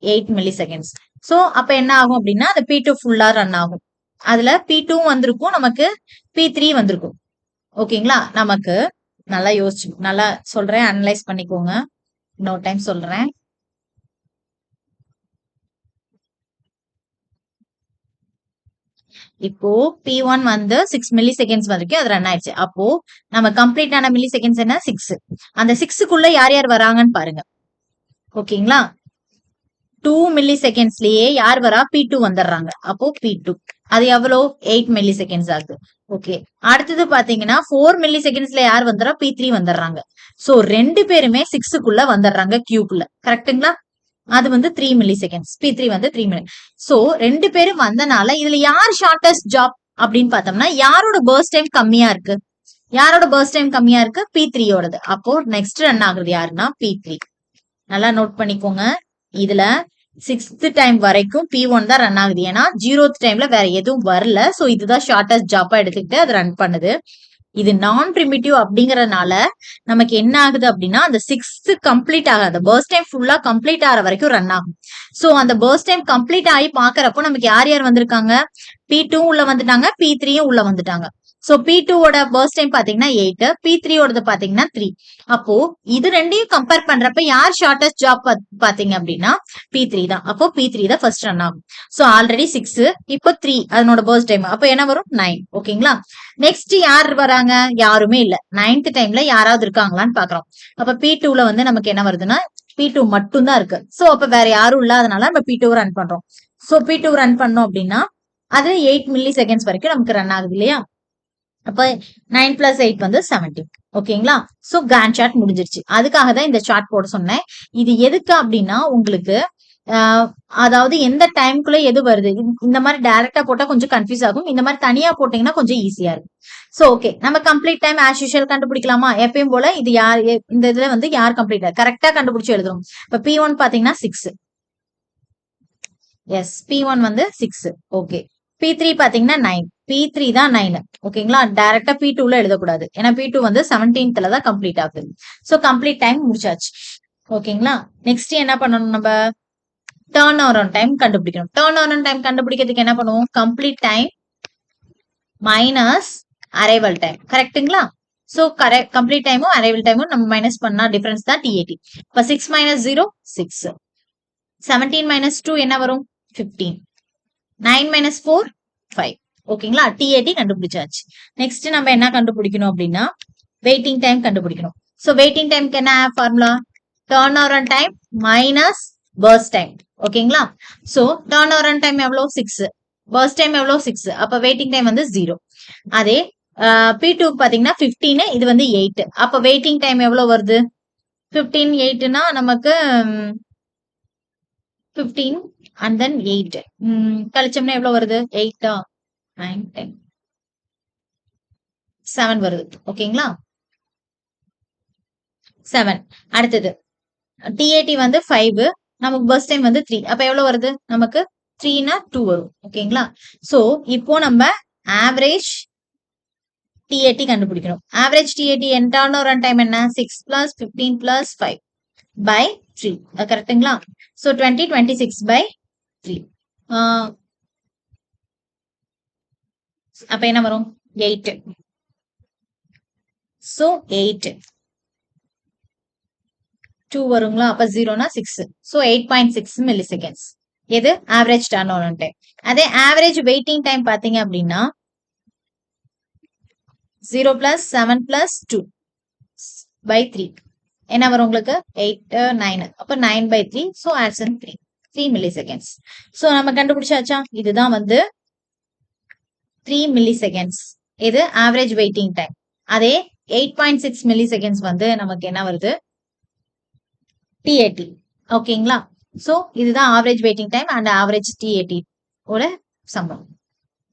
8 மில்லி செகண்ட்ஸ். சோ அப்ப என்ன ஆகும் அப்படின்னா அந்த P2 ஃபுல்லா ரன் ஆகும். அதுல P2 வந்திருக்கும், நமக்கு P3 வந்திருக்கும். ஓகேங்களா? நமக்கு நல்லா யோசிச்சு நல்லா சொல்றேன், அனலைஸ் பண்ணிக்கோங்க. இன்னொரு டைம் சொல்றேன். இப்போ P1 வந்து 6 மில்லி செகண்ட்ஸ் வரைக்கும் அது ரன் ஆயிடுச்சு. அப்போ நம்ம கம்ப்ளீட் ஆன மில்லி செகண்ட்ஸ் என்ன? 6. அந்த 6க்குள்ள யார் யார் வராங்கன்னு பாருங்க. ஓகேங்களா? 2 மில்லி செகண்ட்ஸ்லயே யார் வரா? P2 வந்துடுறாங்க. அப்போ P2 அது எவ்வளவு? 8 மில்லி செகண்ட்ஸ் ஆகுது. ஓகே, அடுத்தது பாத்தீங்கன்னா 4 மில்லி செகண்ட்ஸ்ல யார் வந்துடுறா? P3 வந்துடுறாங்க. சோ 2 பேருமே 6க்குள்ள வந்துடுறாங்க கியூக்குள்ள. கரெக்ட்டுங்களா? அது வந்து 3 மில்லி செகண்ட்ஸ். P3 வந்து 3 மில்லி. சோ 2 பேரும் வந்தனால இதுல யார் ஷார்டஸ்ட் ஜாப் அப்படின்னு பார்த்தோம்னா யாரோட பர்ஸ்ட் டைம் கம்மியா இருக்கு? யாரோட பர்ஸ்ட் டைம் கம்மியா இருக்கு? P3 யோடது. அப்போ நெக்ஸ்ட் ரன் ஆகுறது யாருன்னா P3. நல்லா நோட் பண்ணிக்கோங்க. இதுல 6th டைம் வரைக்கும் P1 தான் ரன் ஆகுது. ஏன்னா 0th டைம்ல வேற எதுவும் வரல. சோ இதுதான் ஷார்டஸ்ட் ஜாப்பா எடுத்துக்கிட்டு அது ரன் பண்ணுது. இது நான் பிரிமிட்டிவ் அப்படிங்கறதுனால நமக்கு என்ன ஆகுது அப்படின்னா அந்த 6th கம்ப்ளீட் ஆகாது. பர்ஸ்ட் டைம் ஃபுல்லா கம்ப்ளீட் ஆகிற வரைக்கும் ரன் ஆகும். சோ அந்த பர்ஸ்ட் டைம் கம்ப்ளீட் ஆகி பாக்குறப்போ நமக்கு யார் யார் வந்திருக்காங்க? P2 உள்ள வந்துட்டாங்க, P3 உள்ள வந்துட்டாங்க. சோ P2 ஓட பர்ஸ்ட் டைம் பாத்தீங்கன்னா 8, P3 ஓடது பாத்தீங்கன்னா 3. அப்போ இது ரெண்டையும் கம்பேர் பண்றப்ப யார் ஷார்டஸ்ட் ஜாப் பாத்தீங்க அப்படின்னா P3 தான். அப்போ P3 தான் ஃபர்ஸ்ட் ரன் ஆகும். சோ ஆல்ரெடி 6, இப்போ 3 அதனோட பர்ஸ்ட் டைம். அப்போ என்ன வரும்? 9. ஓகேங்களா? நெக்ஸ்ட் யார் வராங்க? யாருமே இல்ல. 9th டைம்ல யாராவது இருக்காங்களான்னு பாக்குறோம். அப்ப P2ல வந்து நமக்கு என்ன வருதுன்னா P2 மட்டும் தான் இருக்கு. சோ அப்ப வேற யாரும் இல்லாதனால நம்ம P2 ரன் பண்றோம். சோ P2 ரன் பண்ணோம் அப்படின்னா அது 8 மில்லி செகண்ட்ஸ் வரைக்கும் நமக்கு ரன் ஆகுது இல்லையா? அப்ப 9 + 8 வந்து 17. ஓகேங்களா? சோ கான் சார்ட் முடிஞ்சிருச்சு. அதுக்காக தான் இந்த சார்ட் போட சொன்னேன். இது எதுக்கு அப்படின்னா உங்களுக்கு அதாவது எந்த டைம்குள்ள எது வருது இந்த மாதிரி டைரக்டா போட்டா கொஞ்சம் கன்ஃபியூஸ் ஆகும். இந்த மாதிரி தனியா போட்டீங்கன்னா கொஞ்சம் ஈஸியா இருக்கும். சோ ஓகே, நம்ம கம்ப்ளீட் டைம் ஆஸ் யூஷுவல் கண்டுபிடிக்கலாமா? எப்பயும் போல இது யார் இந்த இதுல வந்து யார் கம்ப்ளீட் கரெக்டா கண்டுபிடிச்சு எழுதுறோம். இப்ப P1 பாத்தீங்கன்னா 6. எஸ், P1 வந்து 6. ஓகே. P3 பாத்தீங்கன்னா 9. P3 தான் 9. ஓகேங்களா? டைரக்டா P2ல எழுதக்கூடாது. ஏன்னா P2 வந்து 17th தான் கம்ப்ளீட் ஆகுது. சோ கம்ப்ளீட் டைம் முடிச்சாச்சு. ஓகேங்களா? நெக்ஸ்ட் என்ன பண்ணணும்? நம்ம டர்ன் ஓவர் டைம் கண்டுபிடிக்கணும். டர்ன் ஓவர் டைம் கண்டுபிடிக்கிறதுக்கு என்ன பண்ணுவோம்? Complete time minus arrival time. கரெக்ட்டுங்களா? சோ கம்ப்ளீட் டைமும் அரைவல் டைமும் நம்ம மைனஸ் பண்ணா டிஃபரன்ஸ் தான் TAT. இப்ப 6 - 0 6. 17 - 2 என்ன வரும்? 15. 9 - 4 5. ஓகேங்களா? TAT கண்டுபிடிச்சாச்சு. நெக்ஸ்ட் நம்ம என்ன கண்டுபிடிக்கணும் அப்படின்னா வெயிட்டிங் டைம் கண்டுபிடிக்கணும். சோ வெயிட்டிங் டைம்க்கு என்ன formula? Turn over time minus burst time. ஓகேங்களா? சோ டர்ன் ஓவர் டைம் எவ்வளவு? 6. பர்ஸ்ட் டைம் எவ்வளவு? 6. அப்ப வெயிட்டிங் டைம் வந்து 0. அதே P2 பாத்தீங்கன்னா 15, இது வந்து 8. அப்ப வெயிட்டிங் டைம் எவ்வளவு வருது? 15 8னா நமக்கு 15 and then 8 கழிச்சோம்னா எவ்வளவு வருது? 8 9 10 7 வருது. ஓகேங்களா? 7. அடுத்தது TAT வந்து 5, நமக்கு பர்ஸ்ட் டைம் வந்து 3. அப்ப எவ்வளவு வருது? நமக்கு 3னா 2 வரும். ஓகேங்களா? சோ இப்போ நம்ம ஆவரேஜ் TAT கண்டுபிடிக்கணும். Average TAT turn over time என்ன? 6 + 15 + 5 by 3. கரெக்ட்டுங்களா? So 20 26 by 3. அப்ப என்ன வரும்? 8. சோ 8 2 வருங்களா? அப்ப 0னா 6. So 8.6 milliseconds. எது? Average turn over time. அதே ஆவரேஜ் வெயிட்டிங் டைம் பாத்தீங்க அப்படின்னா 0 + 7 + 2 by 3 என்ன வரும் உங்களுக்கு? 8 9. அப்ப 9/3. So answer 3 milli seconds. So நம்ம கண்டுபிடிச்சாச்சா? இதுதான் வந்து 3 மில்லி செகண்ட்ஸ். இது ஆவரேஜ் வெயிட்டிங் டைம். அதே 8.6 மில்லி செகண்ட்ஸ் வந்து நமக்கு என்ன வருது? TAT. ஓகேங்களா? சோ இதுதான் average waiting time and average TAT ஓட சம்பளம்.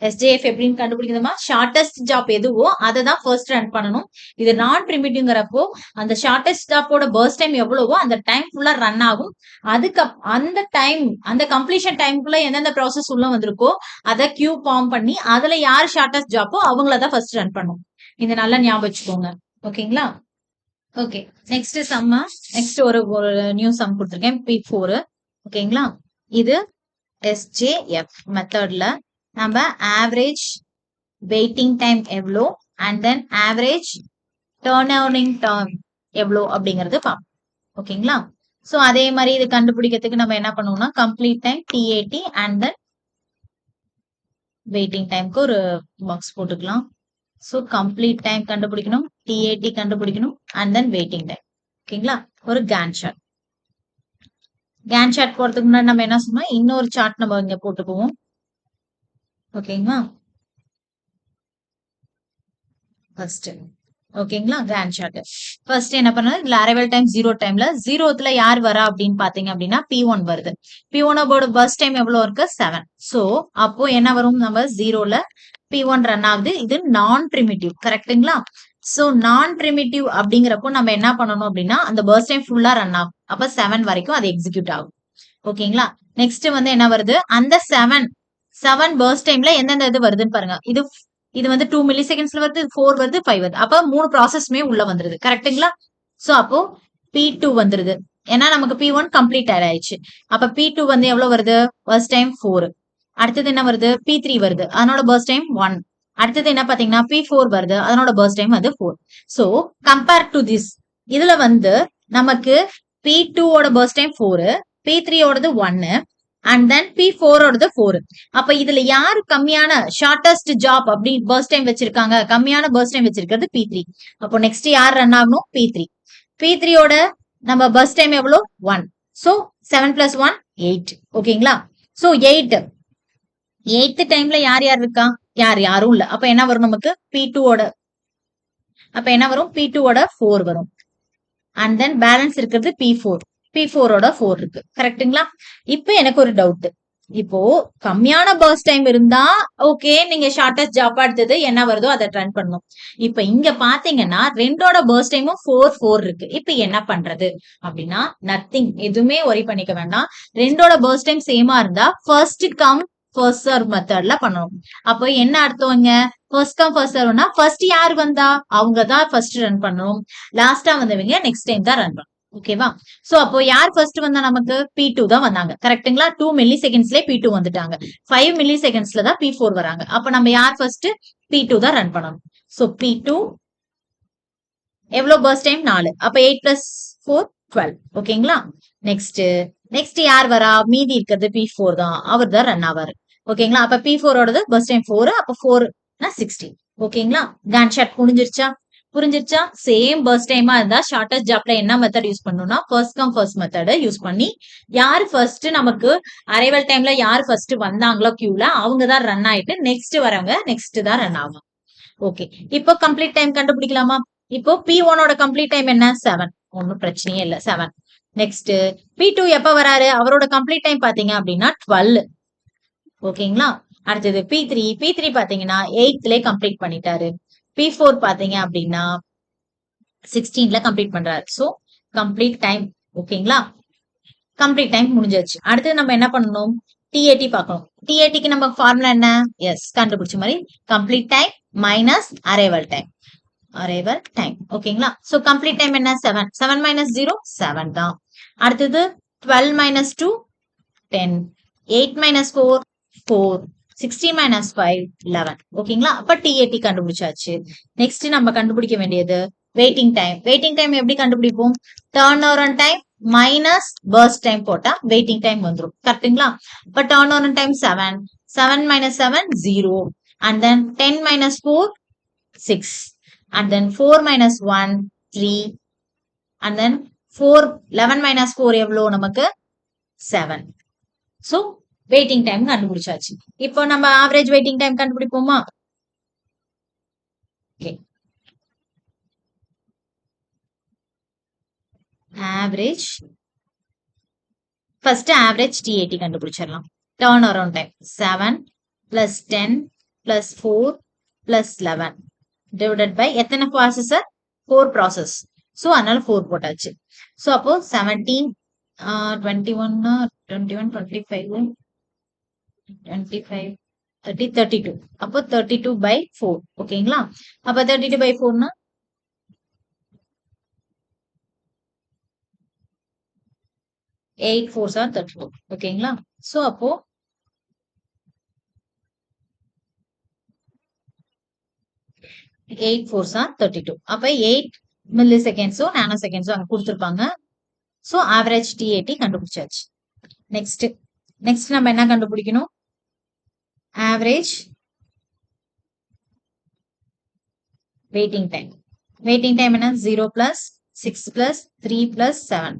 SJF எப்படின்னு கண்டுபிடிக்கணுமா? ஷார்டஸ்ட் ஜாப் எதுவோ அதை தான் ஃபர்ஸ்ட் ரன் பண்ணணும். இது நான் பிரிமிட்டிவ்ங்கிறப்போ அந்த ஷார்டஸ்ட் ஜாப்போட பர்ஸ்ட் டைம் எவ்வளவோ அந்த டைம் ஃபுல்லா ரன் ஆகும். அதுக்கு அந்த டைம் அந்த கம்ப்ளீஷன் டைம்குள்ள எந்தெந்த ப்ராசஸ் உள்ள வந்திருக்கோ அதை கியூ ஃபார்ம் பண்ணி அதுல யார் ஷார்டஸ்ட் ஜாப்போ அவங்கள தான் ஃபர்ஸ்ட் ரன் பண்ணும். இது நல்லா ஞாபகம் வச்சுக்கோங்க. ஓகேங்களா? Okay, next sum. நெக்ஸ்ட் ஒரு நியூ சம் கொடுத்துருக்கேன். P4. ஓகேங்களா? இது SJF மெத்தட்ல நம்ம ஆவரேஜ் வெயிட்டிங் டைம் எவ்வளோ and then average turn hovering time எவ்வளோ அப்படிங்கறது பார்ப்போம். ஓகேங்களா? சோ அதே மாதிரி இது கண்டுபிடிக்கிறதுக்கு நம்ம என்ன பண்ணுவோம்னா complete time TAT and then waiting டைம்க்கு ஒரு பாக்ஸ் போட்டுக்கலாம். சோ கம்ப்ளீட் டைம் கண்டுபிடிக்கணும், TAT கண்டுபிடிக்கணும் அண்ட் தென் வெயிட்டிங் டைம். ஓகேங்களா? ஒரு கேன் சார்ட். கேன் சார்ட் போறதுக்கு முன்னாடி நம்ம என்ன சொன்னோம்? இன்னொரு சார்ட் நம்ம இங்க போட்டுக்குவோம். ஓகேங்களா? ஃபர்ஸ்ட் ஓகேங்களா, கிராண்ட் சார்ட். ஃபர்ஸ்ட் என்ன பண்ணது, இதுல அரைவல் டைம் 0 டைம்ல 0த்துல யார் வரா அப்படின்னு பாத்தீங்க அப்படின்னா P1 வருது. P1ஓட பர்ஸ்ட் டைம் எவ்வளவு இருக்கு, 7. சோ அப்போ என்ன வரும், நம்ம 0ல P1 ரன் ஆகுது. இது நான் பிரிமிட்டிவ், கரெக்ட்டுங்களா? சோ நான் பிரிமிட்டிவ் அப்படிங்கிறப்போ நம்ம என்ன பண்ணணும் அப்படின்னா அந்த பர்ஸ்ட் டைம் ஃபுல்லா ரன் ஆகும். அப்ப 7 வரைக்கும் அது எக்ஸிக்யூட் ஆகும். ஓகேங்களா, நெக்ஸ்ட் வந்து என்ன வருது, அந்த 7 பர்ஸ்ட் டைம்ல எந்தெந்த இது வருதுன்னு பாருங்க. இது வந்து 2 மில்லி செகண்ட்ஸ்ல வருது, 4 வருது, 5 வருது. அப்ப 3 ப்ராசஸ்மே உள்ள வந்துருது, கரெக்ட்டுங்களா? சோ அப்போ P2 வந்துருது. ஏன்னா நமக்கு P1 கம்ப்ளீட் ஆயிடுச்சு. அப்ப P2 வந்து எவ்வளவு வருது, ஃபர்ஸ்ட் டைம் 4. அடுத்தது என்ன வருது, P3 வருது, அதனோட பர்ஸ்ட் டைம் 1. அடுத்தது என்ன பாத்தீங்கன்னா P4 வருது, அதனோட பர்ஸ்ட் டைம் வந்து 4. சோ கம்பேர் டு திஸ், இதுல வந்து நமக்கு P2 ஓட பர்ஸ்ட் டைம் 4, P3 ஓடது 1, அண்ட் தென் P4 ஓடது 4. அப்ப இதுல யாரு கம்மியான ஷார்டஸ்ட் ஜாப் அப்படி பர்ஸ்ட் டைம் வச்சிருக்காங்க, கம்மியான பர்ஸ்ட் டைம் வச்சிருக்கிறது P3. அப்போ நெக்ஸ்ட் யார் ரன் ஆகணும், P3. P3 ஓட நம்ம பர்ஸ்ட் டைம் எவ்வளவு, 1. சோ 7 + 1 8. ஓகேங்களா? சோ 8th டைம்ல யார் யார் இருக்கா, யாரும் இல்ல. அப்ப என்ன வரும் நமக்கு, P2 ஓட 4 வரும். அண்ட் தென் பேலன்ஸ் இருக்கிறது P4 ஓட 4 இருக்கு, கரெக்ட்டுங்களா? இப்ப எனக்கு ஒரு டவுட், இப்போ கம்மியான பர்ஸ்ட் டைம் இருந்தா ஓகே, நீங்க ஷார்டஸ்ட் ஜாப் எடுத்தது என்ன வருதோ அதை ரன் பண்ணணும். இப்ப இங்க பாத்தீங்கன்னா ரெண்டோட பர்ஸ்ட் டைமும் 4 இருக்கு. இப்ப என்ன பண்றது அப்படின்னா, நத்திங், எதுவுமே ஒரி பண்ணிக்க வேண்டாம். ரெண்டோட பர்ஸ்ட் டைம் சேமா இருந்தா ஃபர்ஸ்ட் கம் ஃபர்ஸ்ட் சர்வ் மெத்தட்ல பண்ணணும். அப்போ என்ன அர்த்தம்ங்க, ஃபர்ஸ்ட் கம் ஃபர்ஸ்ட் சர்வ்னா ஃபர்ஸ்ட் யார் வந்தா அவங்க தான் ஃபர்ஸ்ட் ரன் பண்ணணும், லாஸ்டா வந்தவங்க நெக்ஸ்ட் டைம் தான் ரன் பண்ணணும். ஓகேவா? சோ அப்போ யார் ஃபர்ஸ்ட் வந்தா, நமக்கு P2 தான் வந்தாங்க, கரெக்ட்டுங்களா? 2 மில்லி செகண்ட்ஸ்ல P2 வந்துட்டாங்க. 5 மில்லி செகண்ட்ஸ்ல தான் P4 வராங்க. அப்ப நம்ம யார் ஃபர்ஸ்ட், P2 தான் ரன் பண்ணணும். சோ P2 எவ்வளவு பர்ஸ்ட் டைம், 4. அப்ப 8 + 4 12. ஓகேங்களா? நெக்ஸ்ட் யார் வரா, மீதி இருக்கிறது P4 தான், அவர் தான் ரன் ஆவாரு. ஓகேங்களா? அப்ப P4 ஓடது பர்ஸ்ட் டைம் 4, அப்ப 4 16. ஓகேங்களா? கான் ஷாட் புரிஞ்சிருச்சா? சேம் பர்ஸ்ட் டைமா இருந்தா ஷார்டஸ்ட் ஜாப்ல என்ன மெத்தட் யூஸ் பண்ணணும்னா ஃபர்ஸ்ட் கம் ஃபர்ஸ்ட் மெத்தட யூஸ் பண்ணி, யார் ஃபர்ஸ்ட் நமக்கு அரைவல் டைம்ல யார் ஃபர்ஸ்ட் வந்தாங்களோ கியூல அவங்க தான் ரன் ஆயிட்டு நெக்ஸ்ட் வரவங்க நெக்ஸ்ட் தான் ரன் ஆகும். ஓகே, இப்போ கம்ப்ளீட் டைம் கண்டுபிடிக்கலாமா? இப்போ P1 ஓட கம்ப்ளீட் டைம் என்ன, 7. ஒன்னும் பிரச்சனையே இல்ல, 7. நெக்ஸ்ட் P2 எப்ப வராரு, அவரோட கம்ப்ளீட் டைம் பாத்தீங்க அப்படின்னா 12. ஓகேங்களா? அடுத்தது P3 பாத்தீங்கன்னா 8th கம்ப்ளீட் பண்ணிட்டாரு. P4 பாத்தீங்க அப்படின்னா 16ல கம்ப்ளீட் பண்றாரு. So complete time. ஓகேங்களா? கம்ப்ளீட் டைம் முடிஞ்சாச்சு. அடுத்து நம்ம என்ன பண்ணணும், TAT பார்க்கணும். TATக்கு நம்ம ஃபார்முலா என்ன, எஸ் கண்டுபிடிச்ச மாதிரி complete time minus arrival time. ஓகேங்களா? சோ கம்ப்ளீட் டைம் என்ன, 7. 7 - 0 7 தான். அடுத்தது 12 - 2 10. 8 - 4 4. 16 - 5 11. ஓகேங்களா? அப்ப TAT கண்டுபிடிச்சாச்சு. நெக்ஸ்ட் நம்ம கண்டுபிடிக்க வேண்டியது வெயிட்டிங் டைம். வெயிட்டிங் டைம் எப்படி கண்டுபிடிப்போம், turn over time minus burst time போட்டா வெயிட்டிங் டைம் வந்துடும், கரெக்ட்டுங்களா? இப்ப turn over time 7. 7 - 7 0. And then 10 - 4 6. And then 4 - 1 3. And then 11 - 4 எவ்வளோ நமக்கு 7. சோ வெயிட்டிங் டைம் கண்டுபிடிச்சாச்சு. இப்போ நம்ம ஆவரேஜ் வெயிட்டிங் டைம் கண்டுபிடிப்போமா? Okay, average first average TAT கண்டுபிடிச்சிடலாம். Turn around time 7 + 10 + 4 + 11 divided by எத்தனை ப்ராசஸர், 4 ப்ராசஸ். சோ அதனால 4 போட்டாச்சு. சோ அப்போ 17 21 21 25 25 30 32. அப்போ 32/4. ஓகேங்களா? அப்ப 32/4னா 8 4s are 34. ஓகேங்களா? சோ அப்போ 8 4s are 32. அப்ப 8 மில்லி செகண்ட்ஸோ நானோ செகண்ட்ஸோ அங்க கொடுத்துருப்பாங்க. சோ ஆவரேஜ் TAT கண்டுபிடிச்சாச்சு. நெக்ஸ்ட் நம்ம என்ன கண்டுபிடிக்கணும், average waiting time. Waiting time என்ன, 0 + 6 + 3 + 7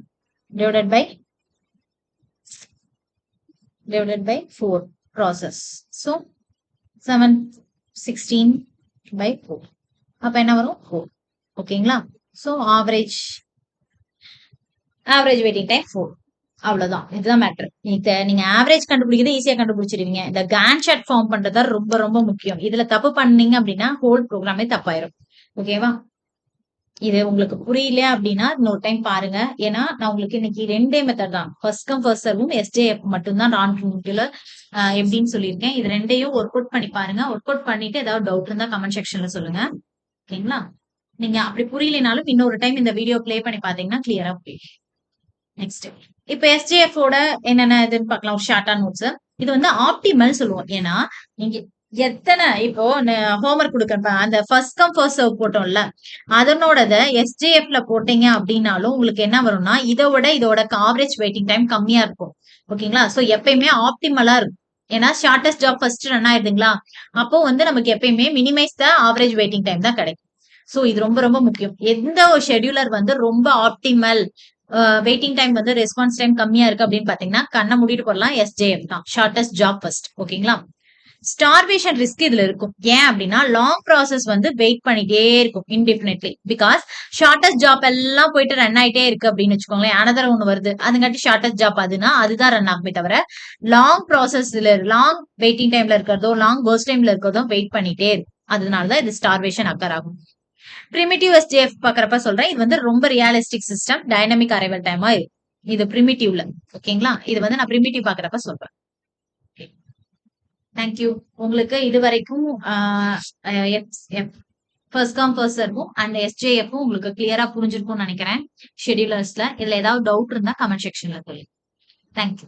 divided by 4 process. So 7 16/4. அப்ப என்ன வரும் 4. ஓகேங்களா? So average waiting time 4. அவ்வளவுதான். இதுதான் மேட்டர். நீங்க ஆவரேஜ் கண்டுபிடிக்கிறது ஈஸியா கண்டுபிடிச்சிருவீங்க. இந்த கேன் சார்ட் ஃபார்ம் பண்றது ரொம்ப ரொம்ப முக்கியம். இதுல தப்பு பண்ணீங்க அப்படின்னா ஹோல் ப்ரோக்ராமே தப்பாயிரும். ஓகேவா? இது உங்களுக்கு புரியல அப்படின்னா இன்னொரு டைம் பாருங்க. ஏன்னா நான் உங்களுக்கு இன்னைக்கு 2 மெத்தட் தான். ஃபர்ஸ்ட் கம் ஃபர்ஸ்ட் சர்வும் எஸ்ஜேஎஃப் மட்டும் தான் நான் ப்ரிமிட்டிவ்ல எப்படின்னு சொல்லியிருக்கேன். இது 2யும் ஒர்க் அவுட் பண்ணி பாருங்க. ஒர்க் அவுட் பண்ணிட்டு ஏதாவது டவுட் இருந்தா கமெண்ட் செக்ஷன்ல சொல்லுங்க. ஓகேங்களா? நீங்க அப்படி புரியலனாலும் இன்னொரு டைம் இந்த வீடியோ ப்ளே பண்ணி பாத்தீங்கன்னா கிளியரா புரியும். நெக்ஸ்ட் இப்ப எஸ்ஜேஎஃப் ஓட என்னென்ன இதுன்னு பார்க்கலாம். ஒரு ஷார்ட்டா நோட்ஸ். இது வந்து ஆப்டிமல் சொல்லுவோம். ஏன்னா நீங்க எத்தனை இப்போ ஹோம்ஒர்க் கொடுக்கறப்ப அந்த ஃபர்ஸ்ட் கம் ஃபர்ஸ்ட் சர்வ் போட்டோம்ல அதனோடத எஸ்ஜேஎஃப்ல போட்டீங்க அப்படின்னாலும் உங்களுக்கு என்ன வரும்னா இதோட ஆவரேஜ் வெயிட்டிங் டைம் கம்மியா இருக்கும். ஓகேங்களா? சோ எப்பயுமே ஆப்டிமலா இருக்கும். ஏன்னா ஷார்டஸ்ட் ஜாப் ஃபர்ஸ்ட் ரன் ஆயிருதுங்களா அப்போ வந்து நமக்கு எப்பயுமே minimise the average waiting time தான் கிடைக்கும். சோ இது ரொம்ப ரொம்ப முக்கியம். எந்த ஒரு ஷெட்யூலர் வந்து ரொம்ப ஆப்டிமல் வெயிட்டிங் டைம் வந்து ரெஸ்பான்ஸ் டைம் கம்மியா இருக்கு அப்படின்னு பாத்தீங்கன்னா கண்ணை மூடிட்டு போடலாம் எஸ்ஜேஎஃப் தான் ஷார்டஸ்ட் ஜாப் ஃபர்ஸ்ட். ஓகேங்களா? ஸ்டார்வேஷன் ரிஸ்க் இதுல இருக்கும். ஏன் அப்படின்னா லாங் ப்ராசஸ் வந்து வெயிட் பண்ணிட்டே இருக்கும் இன்டெஃபினெட்லி. பிகாஸ் ஷார்டஸ்ட் ஜாப் எல்லாம் போயிட்டு ரன் ஆயிட்டே இருக்கு அப்படின்னு வச்சுக்கோங்களேன். அனதர் ஒண்ணு வருது அதுங்காட்டி ஷார்டஸ்ட் ஜாப் அதுதான் ரன் ஆகுமே தவிர லாங் ப்ராசஸ்ல லாங் வெயிட்டிங் டைம்ல இருக்கிறதோ லாங் பர்ஸ்ட் டைம்ல இருக்கிறதோ வெயிட் பண்ணிட்டே இருக்கும். அதனாலதான் இது ஸ்டார்வேஷன் அக்கர் ஆகும். பிரிமிட்டிவ் எஸ்ஜேஎஃப் பாக்குறப்ப சொல்றேன். இது வந்து ரொம்ப ரியலிஸ்டிக் சிஸ்டம் டைனமிக் அரைவல் டைமா இது பிரிமிட்டிவ்ல. ஓகேங்களா? இது வந்து நான் பிரிமிட்டிவ் பாக்குறப்ப சொல்றேன். தேங்க்யூ. உங்களுக்கு இது வரைக்கும் ஃபர்ஸ்ட் கம் ஃபர்ஸ்ட் சர்வும் அண்ட் எஸ்ஜேஎஃப்பும் உங்களுக்கு கிளியரா புரிஞ்சிருக்கும்னு நினைக்கிறேன். ஷெட்யூலர்ஸ்ல இதுல ஏதாவது டவுட் இருந்தா கமெண்ட் செக்ஷன்ல சொல்லுங்க. தேங்க்யூ.